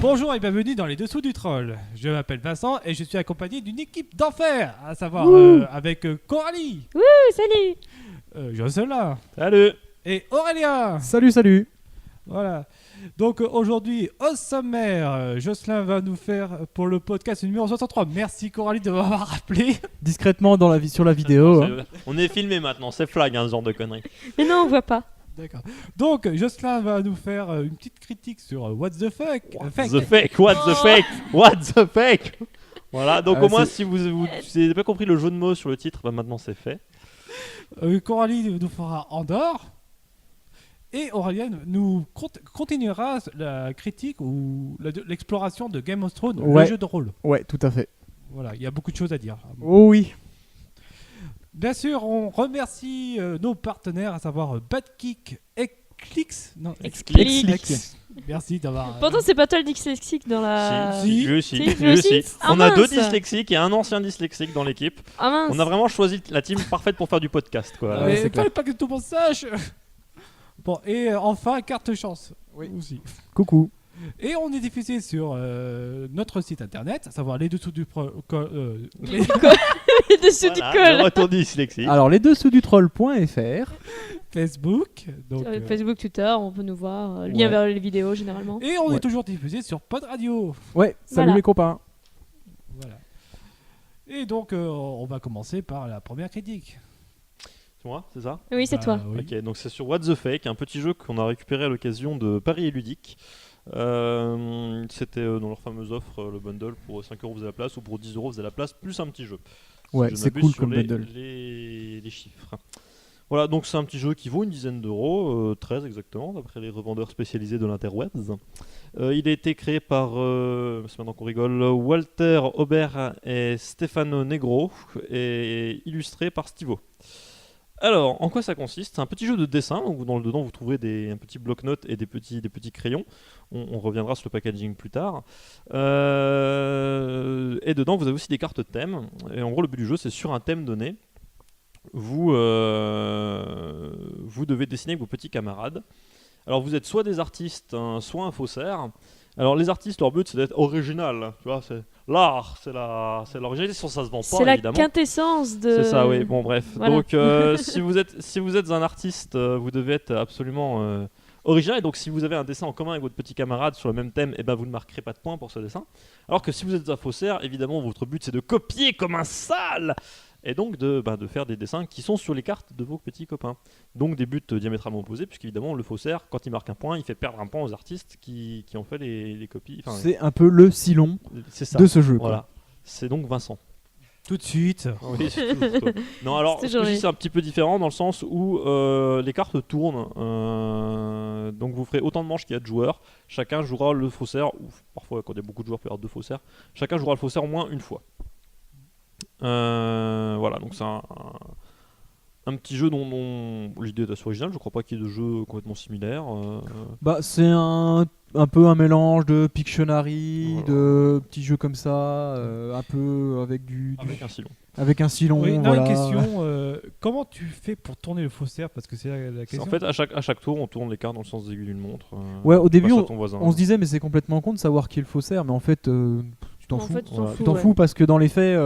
Bonjour et bienvenue dans les dessous du troll. Je m'appelle Vincent et je suis accompagné d'une équipe d'enfer, à savoir avec Coralie. Wouh, salut. Jocelyn. Salut. Et Aurélien. Salut. Voilà. Donc aujourd'hui, au sommaire, Jocelyn va nous faire pour le podcast numéro 63. Merci Coralie de m'avoir rappelé. Discrètement sur la vidéo. On est filmé maintenant, c'est flag ce genre de conneries. Mais non, on voit pas. D'accord. Donc Jocelyn va nous faire une petite critique sur What the fuck. What the fuck. Voilà, donc au moins c'est... si vous n'avez pas compris le jeu de mots sur le titre, bah maintenant c'est fait. Coralie nous fera Andorre. Et Aurélien nous continuera la critique ou l'exploration de Game of Thrones, le jeu de rôle. Ouais, tout à fait. Voilà, il y a beaucoup de choses à dire. Oh oui. Bien sûr, on remercie nos partenaires, à savoir Badkick, Xclix. Merci d'avoir... Pourtant, c'est pas toi le dyslexique dans la... Si. On a deux dyslexiques et un ancien dyslexique dans l'équipe. Ah mince. On a vraiment choisi la team parfaite pour faire du podcast, quoi. Mais fallait pas que tout le monde sache. Bon, et enfin, carte chance. Oui. Aussi. Coucou. Et on est diffusé sur notre site internet, à savoir les dessous du Les dessous du col. Le retour dyslexique. Alors, les dessous du troll.fr. Facebook. Donc, Facebook, Twitter, on peut nous voir. Lien vers les vidéos, généralement. Et on est toujours diffusé sur Pod Radio. Ouais, salut Voilà. les copains. Voilà. Et donc, on va commencer par la première critique. C'est moi, c'est ça? Oui, c'est toi. Oui. Ok, donc c'est sur What the Fake, un petit jeu qu'on a récupéré à l'occasion de Paris et Ludique. C'était dans leur fameuse offre, le bundle pour 5€ vous avez la place ou pour 10€ vous avez la place plus un petit jeu. Ouais, je c'est m'abuse cool sur comme bundle. les chiffres. Voilà, donc c'est un petit jeu qui vaut une dizaine d'euros, 13 exactement, d'après les revendeurs spécialisés de l'interwebs. Il a été créé par, c'est maintenant qu'on rigole, Walter Aubert et Stefano Negro et illustré par Stivo. Alors, en quoi ça consiste? C'est un petit jeu de dessin, donc dedans vous trouverez un petit bloc-notes et des petits crayons. On reviendra sur le packaging plus tard. Et dedans vous avez aussi des cartes thèmes. Et en gros le but du jeu c'est sur un thème donné, vous devez dessiner avec vos petits camarades. Alors vous êtes soit des artistes, soit un faussaire. Alors les artistes, leur but c'est d'être original, tu vois, c'est l'art, c'est l'originalité, ça se vend pas C'est la évidemment. quintessence de... C'est ça, oui, bon bref. Voilà. Donc si vous êtes un artiste, vous devez être absolument original, et donc si vous avez un dessin en commun avec votre petit camarade sur le même thème, eh ben, vous ne marquerez pas de points pour ce dessin. Alors que si vous êtes un faussaire, évidemment votre but c'est de copier comme un sale et donc de faire des dessins qui sont sur les cartes de vos petits copains. Donc des buts diamétralement opposés, puisqu'évidemment le faussaire, quand il marque un point, il fait perdre un point aux artistes qui ont fait les copies. Enfin, C'est un peu le Silon de ce jeu. Voilà. Quoi. C'est donc Vincent. Tout de suite. Oui, c'est tout. Non, alors ce coup-ci, c'est un petit peu différent dans le sens où les cartes tournent. Donc vous ferez autant de manches qu'il y a de joueurs. Chacun jouera le faussaire, ou parfois quand il y a beaucoup de joueurs, il peut y avoir deux faussaires. Chacun jouera le faussaire au moins une fois. Voilà, donc c'est un petit jeu dont l'idée est assez originale. Je crois pas qu'il y ait de jeux complètement similaires. C'est un peu un mélange de Pictionary, Voilà. de petits jeux comme ça, un peu avec Avec un silon. avec un Silon. Oui, voilà. une question. Comment tu fais pour tourner le faussaire? Parce que c'est la question. En fait, à chaque tour, on tourne les cartes dans le sens des aiguilles d'une montre. Ouais, au début, passe à ton voisin. on se disait, mais c'est complètement con de savoir qui est le faussaire, mais en fait, tu t'en En fous. fait, tu t'en Tu fous, t'en ouais. fous parce que dans les faits,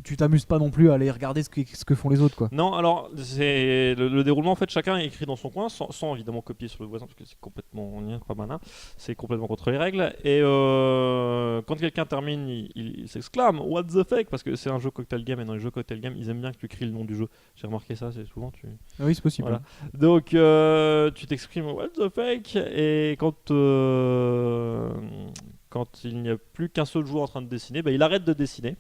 tu t'amuses pas non plus à aller regarder ce que font les autres, quoi. Non, alors c'est le déroulement en fait, chacun est écrit dans son coin sans évidemment copier sur le voisin parce que c'est complètement pas malin, c'est complètement contre les règles. Et quand quelqu'un termine, il s'exclame What the fuck, parce que c'est un jeu cocktail game et dans les jeux cocktail game, ils aiment bien que tu cries le nom du jeu. J'ai remarqué ça, c'est souvent tu. Ah oui, c'est possible. Voilà. Donc tu t'exprimes What the fuck et quand il n'y a plus qu'un seul joueur en train de dessiner, il arrête de dessiner.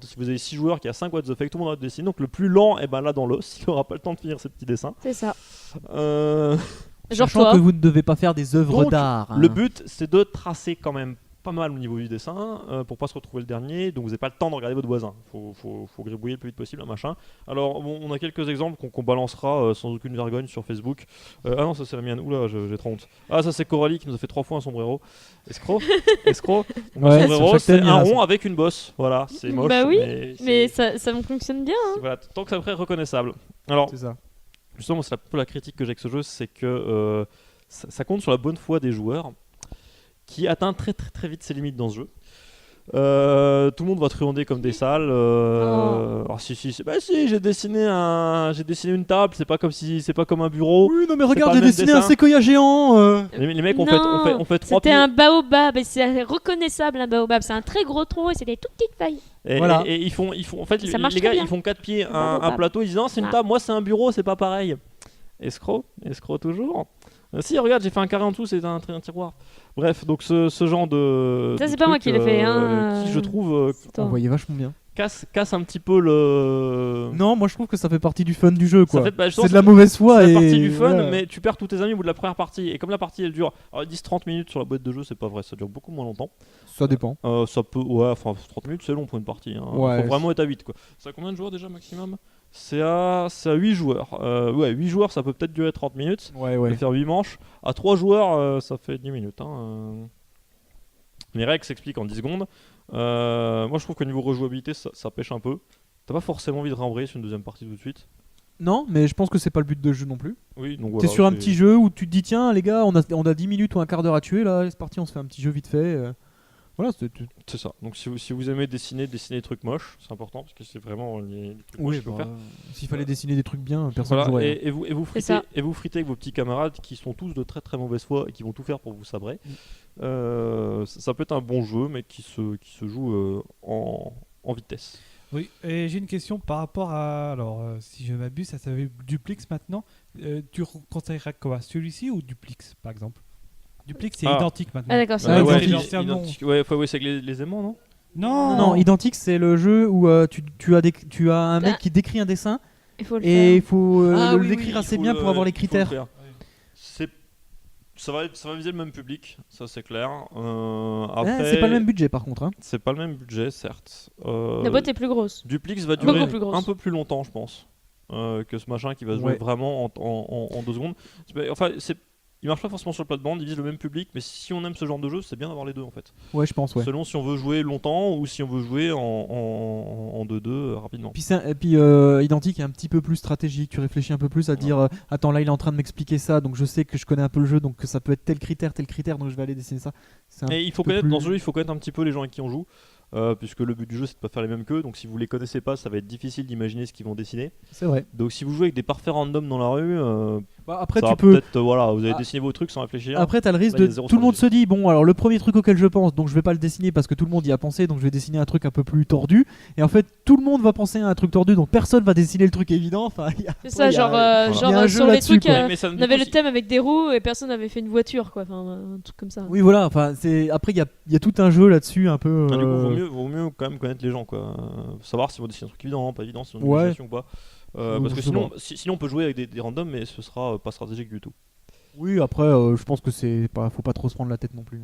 Si vous avez 6 joueurs qui a 5 what the fuck, tout le monde arrête de dessiner. Donc le plus lent, là dans l'os, il n'aura pas le temps de finir ses petits dessins. C'est ça. Genre Sachant toi. que vous ne devez pas faire des œuvres Donc, d'art. hein. Le but, c'est de tracer quand même pas mal au niveau du dessin pour pas se retrouver le dernier. Donc vous n'avez pas le temps de regarder votre voisin. Faut gribouiller le plus vite possible, un machin. Alors bon, on a quelques exemples qu'on balancera sans aucune vergogne sur Facebook. Ah non, ça c'est la mienne. Oula, j'ai trop honte. Ah, ça c'est Coralie qui nous a fait 3 fois un sombrero. Escroc. Donc Ouais, un sur sombrero, chaque c'est thème, il y en un a rond avec une bosse. Voilà, c'est moche. Bah oui, c'est- Mais ça me fonctionne bien. voilà, tant que ça après reconnaissable. Alors, C'est ça. justement, c'est un peu la critique que j'ai avec ce jeu, c'est que ça compte sur la bonne foi des joueurs qui atteint très très très vite ses limites dans ce jeu. Tout le monde va truander comme des salles. Alors bah si, j'ai dessiné une table. C'est pas comme un bureau. Oui, non mais C'est regarde, pas j'ai le même dessiné un dessin. séquoia géant. Les mecs Non, on fait 3 C'était pieds. un baobab et c'est reconnaissable un baobab. C'est un très gros tronc et c'est des toutes petites feuilles. Et, Voilà. et ils font en fait Ça marche les très gars bien. ils font 4 pieds C'est un pas plateau. Ils disent non, c'est une Ah. table. Moi c'est un bureau, c'est pas pareil. Escroc toujours. Si, regarde, j'ai fait un carré en dessous, c'est un tiroir. Bref, donc ce genre de. Ça, de c'est pas moi truc, qui l'ai fait, hein, qui, je trouve, C'est Vous toi. voyez vachement bien. casse un petit peu le. Non, moi je trouve que ça fait partie du fun du jeu, Ça quoi. fait- bah, justement, C'est de la mauvaise foi C'est et la partie du fun, voilà. mais tu perds tous tes amis au bout de la première partie. Et comme la partie elle dure. Alors, ils disent 30 minutes sur la boîte de jeu, c'est pas vrai, ça dure beaucoup moins longtemps. Ça dépend. Ça peut. Ouais, enfin, 30 minutes c'est long pour une partie. Hein. Ouais, Faut vraiment être à 8, quoi. C'est à combien de joueurs déjà maximum c'est à 8 joueurs. Ouais, 8 joueurs, ça peut peut-être durer 30 minutes. Ouais, On peut ouais. faire 8 manches. À 3 joueurs, ça fait 10 minutes. Hein. Les règles s'expliquent en 10 secondes. Moi, je trouve qu'au niveau rejouabilité, ça pêche un peu. T'as pas forcément envie de rembrayer sur une deuxième partie tout de suite. Non, mais je pense que c'est pas le but de jeu non plus. Oui, donc T'es voilà. sur un c'est- petit jeu où tu te dis tiens les gars, on a 10 minutes ou un quart d'heure à tuer là, c'est parti, on se fait un petit jeu vite fait. Voilà, C'est ça. Donc si vous aimez dessiner des trucs moches, c'est important parce que c'est vraiment les trucs moches oui, qu'il faut faire. s'il fallait dessiner des trucs bien, personne Voilà, jouerait. et vous C'est ça. fritez avec vos petits camarades qui sont tous de très très mauvaise foi et qui vont tout faire pour vous sabrer. Ça peut être un bon jeu, mais qui se joue en vitesse. Oui, et j'ai une question par rapport à. Alors, si je m'abuse, ça s'appelle Duplix maintenant. Tu conseillerais quoi, celui-ci ou Duplix par exemple? Duplix c'est Ah. identique maintenant. Ah d'accord, c'est Ah, vrai. identique. identique. Ouais, c'est avec les aimants, non Non, Non, Identique, c'est le jeu où tu as un mec Ah. qui décrit un dessin Il faut le et il faire. faut Ah le oui, décrire oui, assez il faut bien le- pour avoir les il faut le critères. faire. Ça va viser le même public, ça c'est clair. Ouais, Après, c'est pas le même budget par contre. Hein. c'est pas le même budget, certes. La boîte est plus grosse. Duplix va Beaucoup durer plus grosse. un peu plus longtemps, je pense, que ce machin qui va se jouer Ouais. vraiment en 2 secondes. Enfin, il marche pas forcément sur le plate-bande, il vise le même public, mais si on aime ce genre de jeu, c'est bien d'avoir les deux en fait. Ouais, je pense, ouais. Selon si on veut jouer longtemps ou si on veut jouer en 2-2 rapidement. Puis, Identique est un petit peu plus stratégique, tu réfléchis un peu plus à dire attends là il est en train de m'expliquer ça donc je sais que je connais un peu le jeu donc que ça peut être tel critère donc je vais aller dessiner ça. C'est un Et il faut peu connaître, plus- dans ce jeu, il faut connaître un petit peu les gens avec qui on joue. Puisque le but du jeu c'est de pas faire les mêmes qu'eux, donc si vous les connaissez pas, ça va être difficile d'imaginer ce qu'ils vont dessiner. C'est vrai. Donc si vous jouez avec des parfaits random dans la rue, Bah, après ça tu va peux peut-être voilà, vous allez Ah. dessiner vos trucs sans réfléchir. Après, t'as le risque Là, il y a de. zéro Tout le monde se stratégie. dit bon, alors le premier truc auquel je pense, donc je vais pas le dessiner parce que tout le monde y a pensé, donc je vais dessiner un truc un peu plus tordu. Et en fait, tout le monde va penser à un truc tordu, donc personne va dessiner le truc évident. Enfin, C'est ça, il y a- genre, voilà. Il y a un jeu sur les là-dessus, trucs, quoi. Mais ça, on du avait coup, le si- thème avec des roues et personne n'avait fait une voiture, quoi. Enfin, un truc comme ça. Oui, voilà. Enfin, c'est après il y a tout un jeu là-dessus, un peu. Du coup, vaut mieux quand même connaître les gens, quoi. Savoir si on dessine un truc évident, pas évident, si on a une Ouais. imagination ou pas. Parce Je que sais sinon on peut jouer avec des randoms, mais ce sera pas stratégique du tout. Oui, après, je pense que faut pas trop se prendre la tête non plus.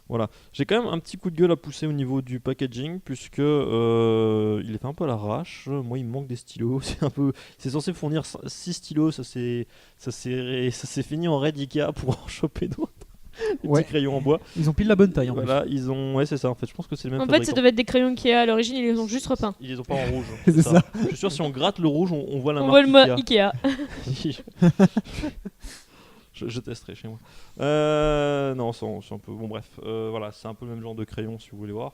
Voilà. J'ai quand même un petit coup de gueule à pousser au niveau du packaging, puisque il est fait un peu à l'arrache. Moi, il me manque des stylos. C'est censé fournir 6 stylos. Ça s'est fini en raid Ikea pour en choper d'autres. Les Ouais. petits crayons en bois. Ils ont pile la bonne taille en Voilà, ils ont. Ouais, c'est ça. En fait, je pense que c'est le même En fait, ça fabricant. devait être des crayons qui à l'origine, ils les ont juste repeints. Ils les ont pas en rouge. C'est ça. Je suis sûr si on gratte le rouge, on voit la On marque voit le mot Ikea. Ikea. je testerai chez moi. Non, c'est un peu. Bon, bref. Voilà, c'est un peu le même genre de crayon si vous voulez voir.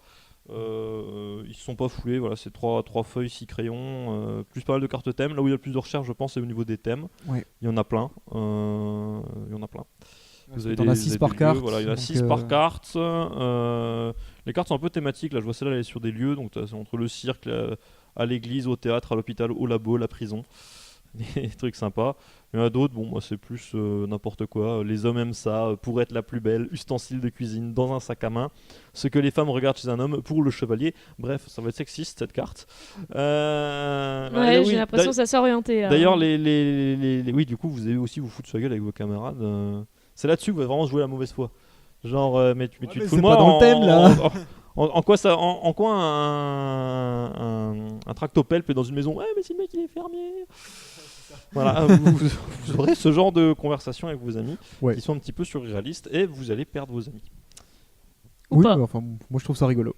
Ils se sont pas foulés. Voilà, c'est 3 feuilles, 6 crayons, plus pas mal de cartes thèmes. Là où il y a le plus de recherche, je pense, c'est au niveau des thèmes. Ouais. Il y en a plein. Il y en a plein. Vous avez T'en as vous 6 avez par des lieux, carte. Voilà, il y en a donc, 6 par carte. Les cartes sont un peu thématiques. Là, je vois celle-là, elle est sur des lieux. Donc, c'est entre le cirque, à l'église, au théâtre, à l'hôpital, au labo, la prison. Des trucs sympas. Il y en a d'autres, bon, moi c'est plus n'importe quoi. Les hommes aiment ça, pour être la plus belle, ustensile de cuisine dans un sac à main. Ce que les femmes regardent chez un homme pour le chevalier. Bref, ça va être sexiste cette carte. Ouais, j'ai l'impression que ça s'est orienté. D'ailleurs, oui, du coup, vous avez aussi vous foutre sur la gueule avec vos camarades. C'est là-dessus que vous allez vraiment jouer la mauvaise foi. Genre, mais tu te fous de moi. C'est pas dans le thème là. En quoi ça, en quoi un tractopelle peut dans une maison? Ouais, mais si le mec il est fermier. Voilà, vous aurez ce genre de conversation avec vos amis Ouais. qui sont un petit peu surréalistes et vous allez perdre vos amis. Ou Oui, pas. mais enfin, moi je trouve ça rigolo.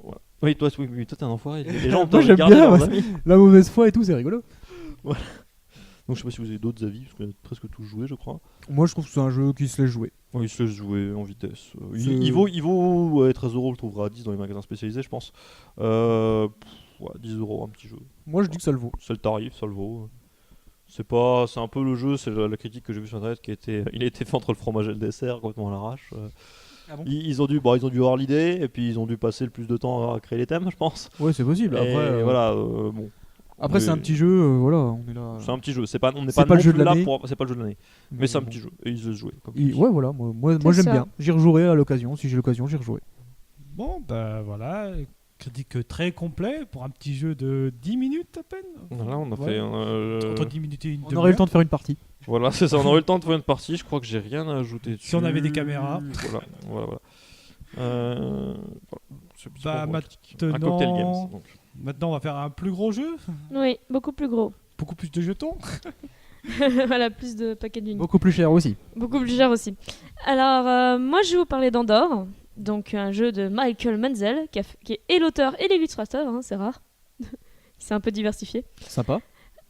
Voilà. Oui, toi t'es un enfoiré. Les gens ont Moi, j'aime regardé bien, leurs ouais. amis. La mauvaise foi et tout, c'est rigolo. Donc je sais pas si vous avez d'autres avis parce que vous avez presque tous joué, je crois. Moi je trouve que c'est un jeu qui se laisse jouer. Oui, il se laisse jouer en vitesse. C'est- Il vaut ouais, 13 €, on le trouvera à 10 dans les magasins spécialisés, je pense. Ouais, 10 €, un petit jeu. Moi je dis que ça le vaut. C'est le tarif, ça le vaut. C'est un peu le jeu, c'est la critique que j'ai vue sur internet il a été fait entre le fromage et le dessert, complètement à l'arrache. Ah bon Ils ont dû avoir l'idée et puis ils ont dû passer le plus de temps à créer les thèmes, je pense. Ouais, c'est possible. Et Après, voilà, bon. après c'est Oui. un petit jeu, voilà, on est là. C'est un petit jeu, on n'est C'est pas pas le non jeu de plus là l'année. c'est pas le jeu de l'année, mais c'est un bon. petit jeu et ils se laissent jouer. Comme Ouais, voilà, moi C'est j'aime ça. bien. J'y rejouerai à l'occasion, si j'ai l'occasion, j'y rejouerai. Bon, bah voilà, critique très complet pour un petit jeu de 10 minutes à peine. Voilà, on a Ouais. fait. Entre 10 minutes et une On aurait eu le temps demi-heure. de faire une partie. Voilà, c'est ça, on aurait eu le temps de faire une partie. Je crois que j'ai rien à ajouter dessus. Si on avait des caméras. Voilà. Voilà. C'est Bah, bon, un maintenant- cocktail games. Donc. Maintenant, on va faire un plus gros jeu, Oui, beaucoup plus gros. beaucoup plus de jetons. Voilà, plus de packaging. Beaucoup plus cher aussi. Beaucoup plus cher aussi. Alors, moi, je vais vous parler d'Andorre. Donc, un jeu de Michael Menzel, qui est et l'auteur et l'illustrateur, hein, c'est rare. Il s'est un peu diversifié. Sympa.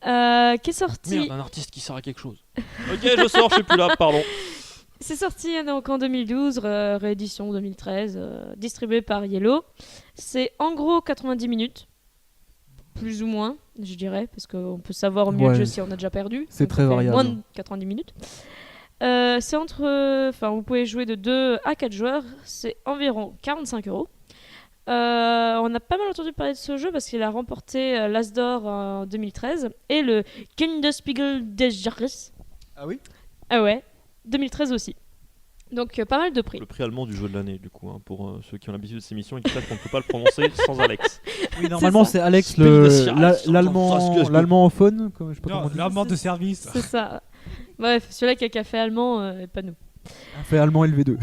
Qui est sorti. Merde, un artiste qui sert à quelque chose. Ok, je sors, je suis plus là, pardon. C'est sorti donc en 2012, réédition 2013, distribué par Yellow. C'est en gros 90 minutes, plus ou moins, je dirais, parce qu'on peut savoir au mieux Ouais. le jeu si on a déjà perdu. C'est Donc, très ça fait variable. Moins de 90 minutes. C'est enfin, vous pouvez jouer de 2 à 4 joueurs, c'est environ 45 €. On a pas mal entendu parler de ce jeu parce qu'il a remporté l'As d'Or en 2013 et le Kinderspiegel des Jahres. Ah oui. Ah ouais, 2013 aussi. Donc pas mal de prix. Le prix allemand du jeu de l'année, du coup, hein, pour ceux qui ont l'habitude de ces émissions et qui savent qu'on ne peut pas le prononcer sans Alex. Oui, normalement ça. c'est Alex Spécial, l'allemand l'allemand-ophone, comme je sais pas Non, comment on dit. l'allemand de service. C'est ça. Bref, celui-là qui a café allemand et pas nous. On fait allemand LV2.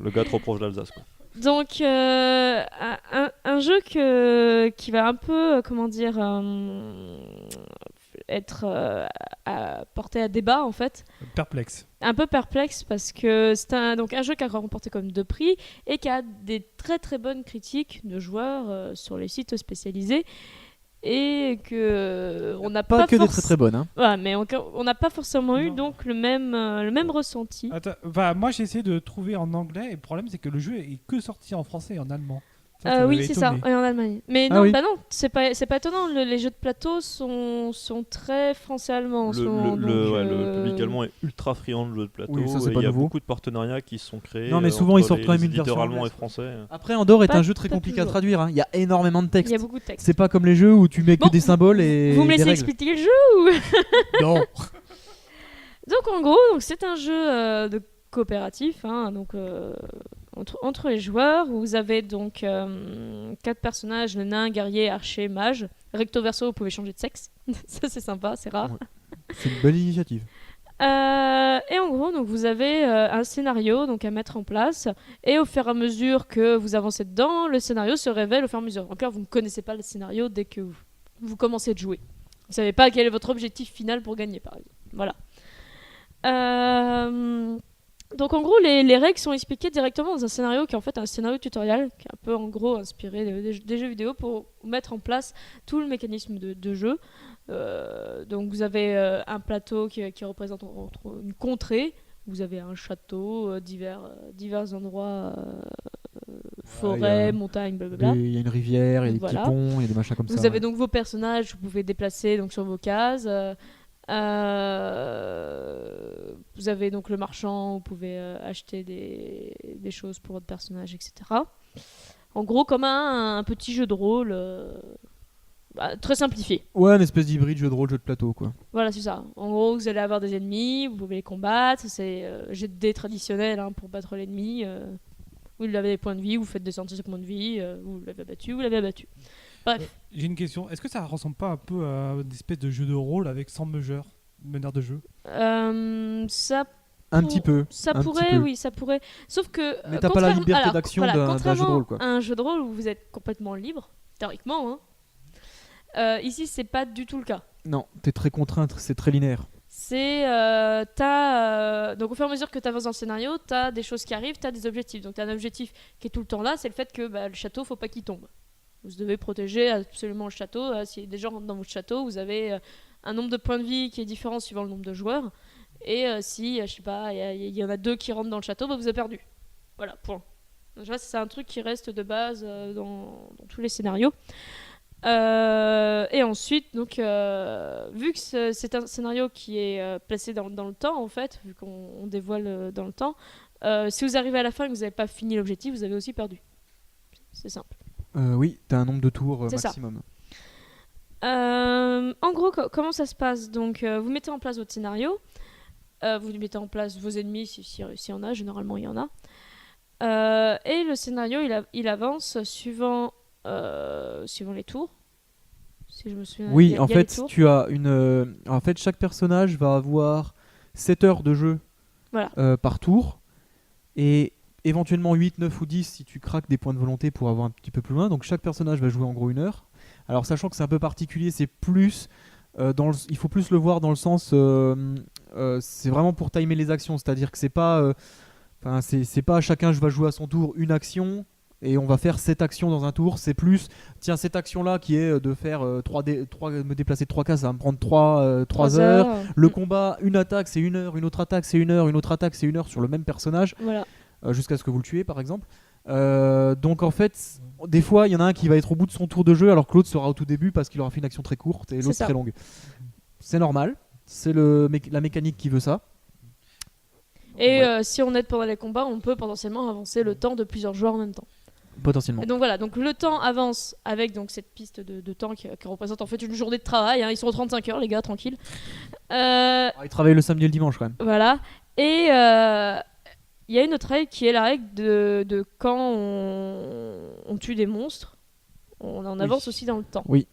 Le gars trop proche d'Alsace, quoi. Donc un jeu qui va un peu, comment dire, être porté à débat en fait. Perplexe. Un peu perplexe parce que c'est donc un jeu qui a remporté comme 2 prix et qui a des très très bonnes critiques de joueurs sur les sites spécialisés et que on n'a Pas que des forc- très très bonnes. Hein. Ouais, mais on n'a pas forcément eu Non. donc le même ressenti. Attends, bah, moi j'ai essayé de trouver en anglais et le problème c'est que le jeu est que sorti en français et en allemand. Ça Oui, m'avait c'est ça, étonné. et en Allemagne. Mais Ah non, oui. bah non, c'est pas étonnant. Les jeux de plateau sont très français-allemands en ce moment. Le public allemand est ultra friand de jeux de plateau. Oui, ça, c'est et pas il y a nouveau. beaucoup de partenariats qui se sont créés. Non, mais souvent, entre ils sortent les quand même une éditeurs version allemands et anglaise. français. Après, Andorre est Pas- un jeu très pas compliqué à toujours. traduire. Hein. Il y a énormément de Il textes. y a beaucoup de textes. C'est pas comme les jeux où tu mets que Bon, des symboles et Vous me des laissez règles. expliquer le jeu Non. Donc en gros, c'est un jeu de coopératif, hein, donc entre les joueurs. Vous avez donc 4 personnages, le nain, guerrier, archer, mage. Recto verso, vous pouvez changer de sexe. Ça c'est sympa, c'est rare. Ouais. C'est une belle initiative. Et en gros, donc vous avez un scénario donc à mettre en place, et au fur et à mesure que vous avancez dedans, le scénario se révèle au fur et à mesure. Donc là, vous ne connaissez pas le scénario dès que vous commencez de jouer. Vous savez pas quel est votre objectif final pour gagner, par exemple. Voilà. Donc en gros, les règles sont expliquées directement dans un scénario qui est en fait un scénario tutoriel, qui est un peu en gros inspiré des jeux vidéo pour mettre en place tout le mécanisme de jeu. Donc vous avez un plateau qui représente une contrée, vous avez un château, divers endroits, forêt, montagne, blablabla. Il y a une rivière, il y a des Voilà. petits ponts, il y a des machins comme ça. Vous avez donc vos personnages, vous pouvez déplacer donc sur vos cases. Vous avez donc le marchand, vous pouvez acheter des choses pour votre personnage, etc. En gros, comme un petit jeu de rôle très simplifié. Ouais, une espèce d'hybride jeu de rôle, jeu de plateau, quoi. Voilà, c'est ça. En gros, vous allez avoir des ennemis, vous pouvez les combattre. C'est jet de dés traditionnel pour battre l'ennemi. Vous avez des points de vie, vous faites descendre ses points de vie, vous l'avez abattu. Bref. J'ai une question. Est-ce que ça ressemble pas un peu à une espèce de jeu de rôle avec 100 meneurs de jeu? Ça Un petit peu. Ça un pourrait, petit peu. oui, ça pourrait. Sauf que. Mais t'as pas la liberté d'action d'un jeu de contrairement rôle, quoi. à un jeu de rôle où vous êtes complètement libre, théoriquement, ici, c'est pas du tout le cas. Non, t'es très contrainte, c'est très linéaire. C'est. Donc, au fur et à mesure que tu avances dans le scénario, tu as des choses qui arrivent, tu as des objectifs. Donc, tu as un objectif qui est tout le temps là, c'est le fait que le château, faut pas qu'il tombe. Vous devez protéger absolument le château. Si des gens rentrent dans votre château, vous avez un nombre de points de vie qui est différent suivant le nombre de joueurs. Et si, je sais pas, il y en a 2 qui rentrent dans le château, vous avez perdu. Voilà, point. Donc, c'est un truc qui reste de base dans tous les scénarios. Et ensuite, donc, vu que c'est un scénario qui est placé dans le temps, en fait, vu qu'on dévoile dans le temps, si vous arrivez à la fin et que vous n'avez pas fini l'objectif, vous avez aussi perdu. C'est simple. Oui, t'as un nombre de tours C'est maximum. En gros, comment ça se passe? Donc, vous mettez en place votre scénario, vous mettez en place vos ennemis, s'il y en a, généralement il y en a. Et le scénario, il avance suivant les tours. Si je me souviens. Oui, il en y a fait, les tours. tu as une. En fait, chaque personnage va avoir 7 heures de jeu par tour. Et éventuellement 8, 9 ou 10 si tu craques des points de volonté pour avoir un petit peu plus loin. Donc chaque personnage va jouer en gros 1 heure. Alors sachant que c'est un peu particulier, c'est plus. Il faut plus le voir dans le sens. C'est vraiment pour timer les actions. C'est-à-dire que c'est pas. C'est pas chacun va jouer à son tour une action. Et on va faire cette action dans un tour, c'est plus, tiens, cette action-là qui est de faire me déplacer 3 cases, ça va me prendre 3 heures. Le combat, une attaque, c'est 1 heure, une autre attaque, c'est 1 heure, une autre attaque, c'est 1 heure sur le même personnage, Voilà. Jusqu'à ce que vous le tuez, par exemple. Donc en fait, des fois, il y en a un qui va être au bout de son tour de jeu, alors que l'autre sera au tout début parce qu'il aura fait une action très courte et l'autre très longue. C'est normal, c'est la mécanique qui veut ça. Et si on aide pendant les combats, on peut potentiellement avancer le temps de plusieurs joueurs en même temps. Potentiellement. Et donc voilà, donc le temps avance avec donc cette piste de temps qui représente en fait une journée de travail. Ils sont aux 35 heures, les gars, tranquille. Ils travaillent le samedi et le dimanche quand même. Voilà. Et il y a une autre règle qui est la règle de quand on tue des monstres, on en avance aussi dans le temps. Oui.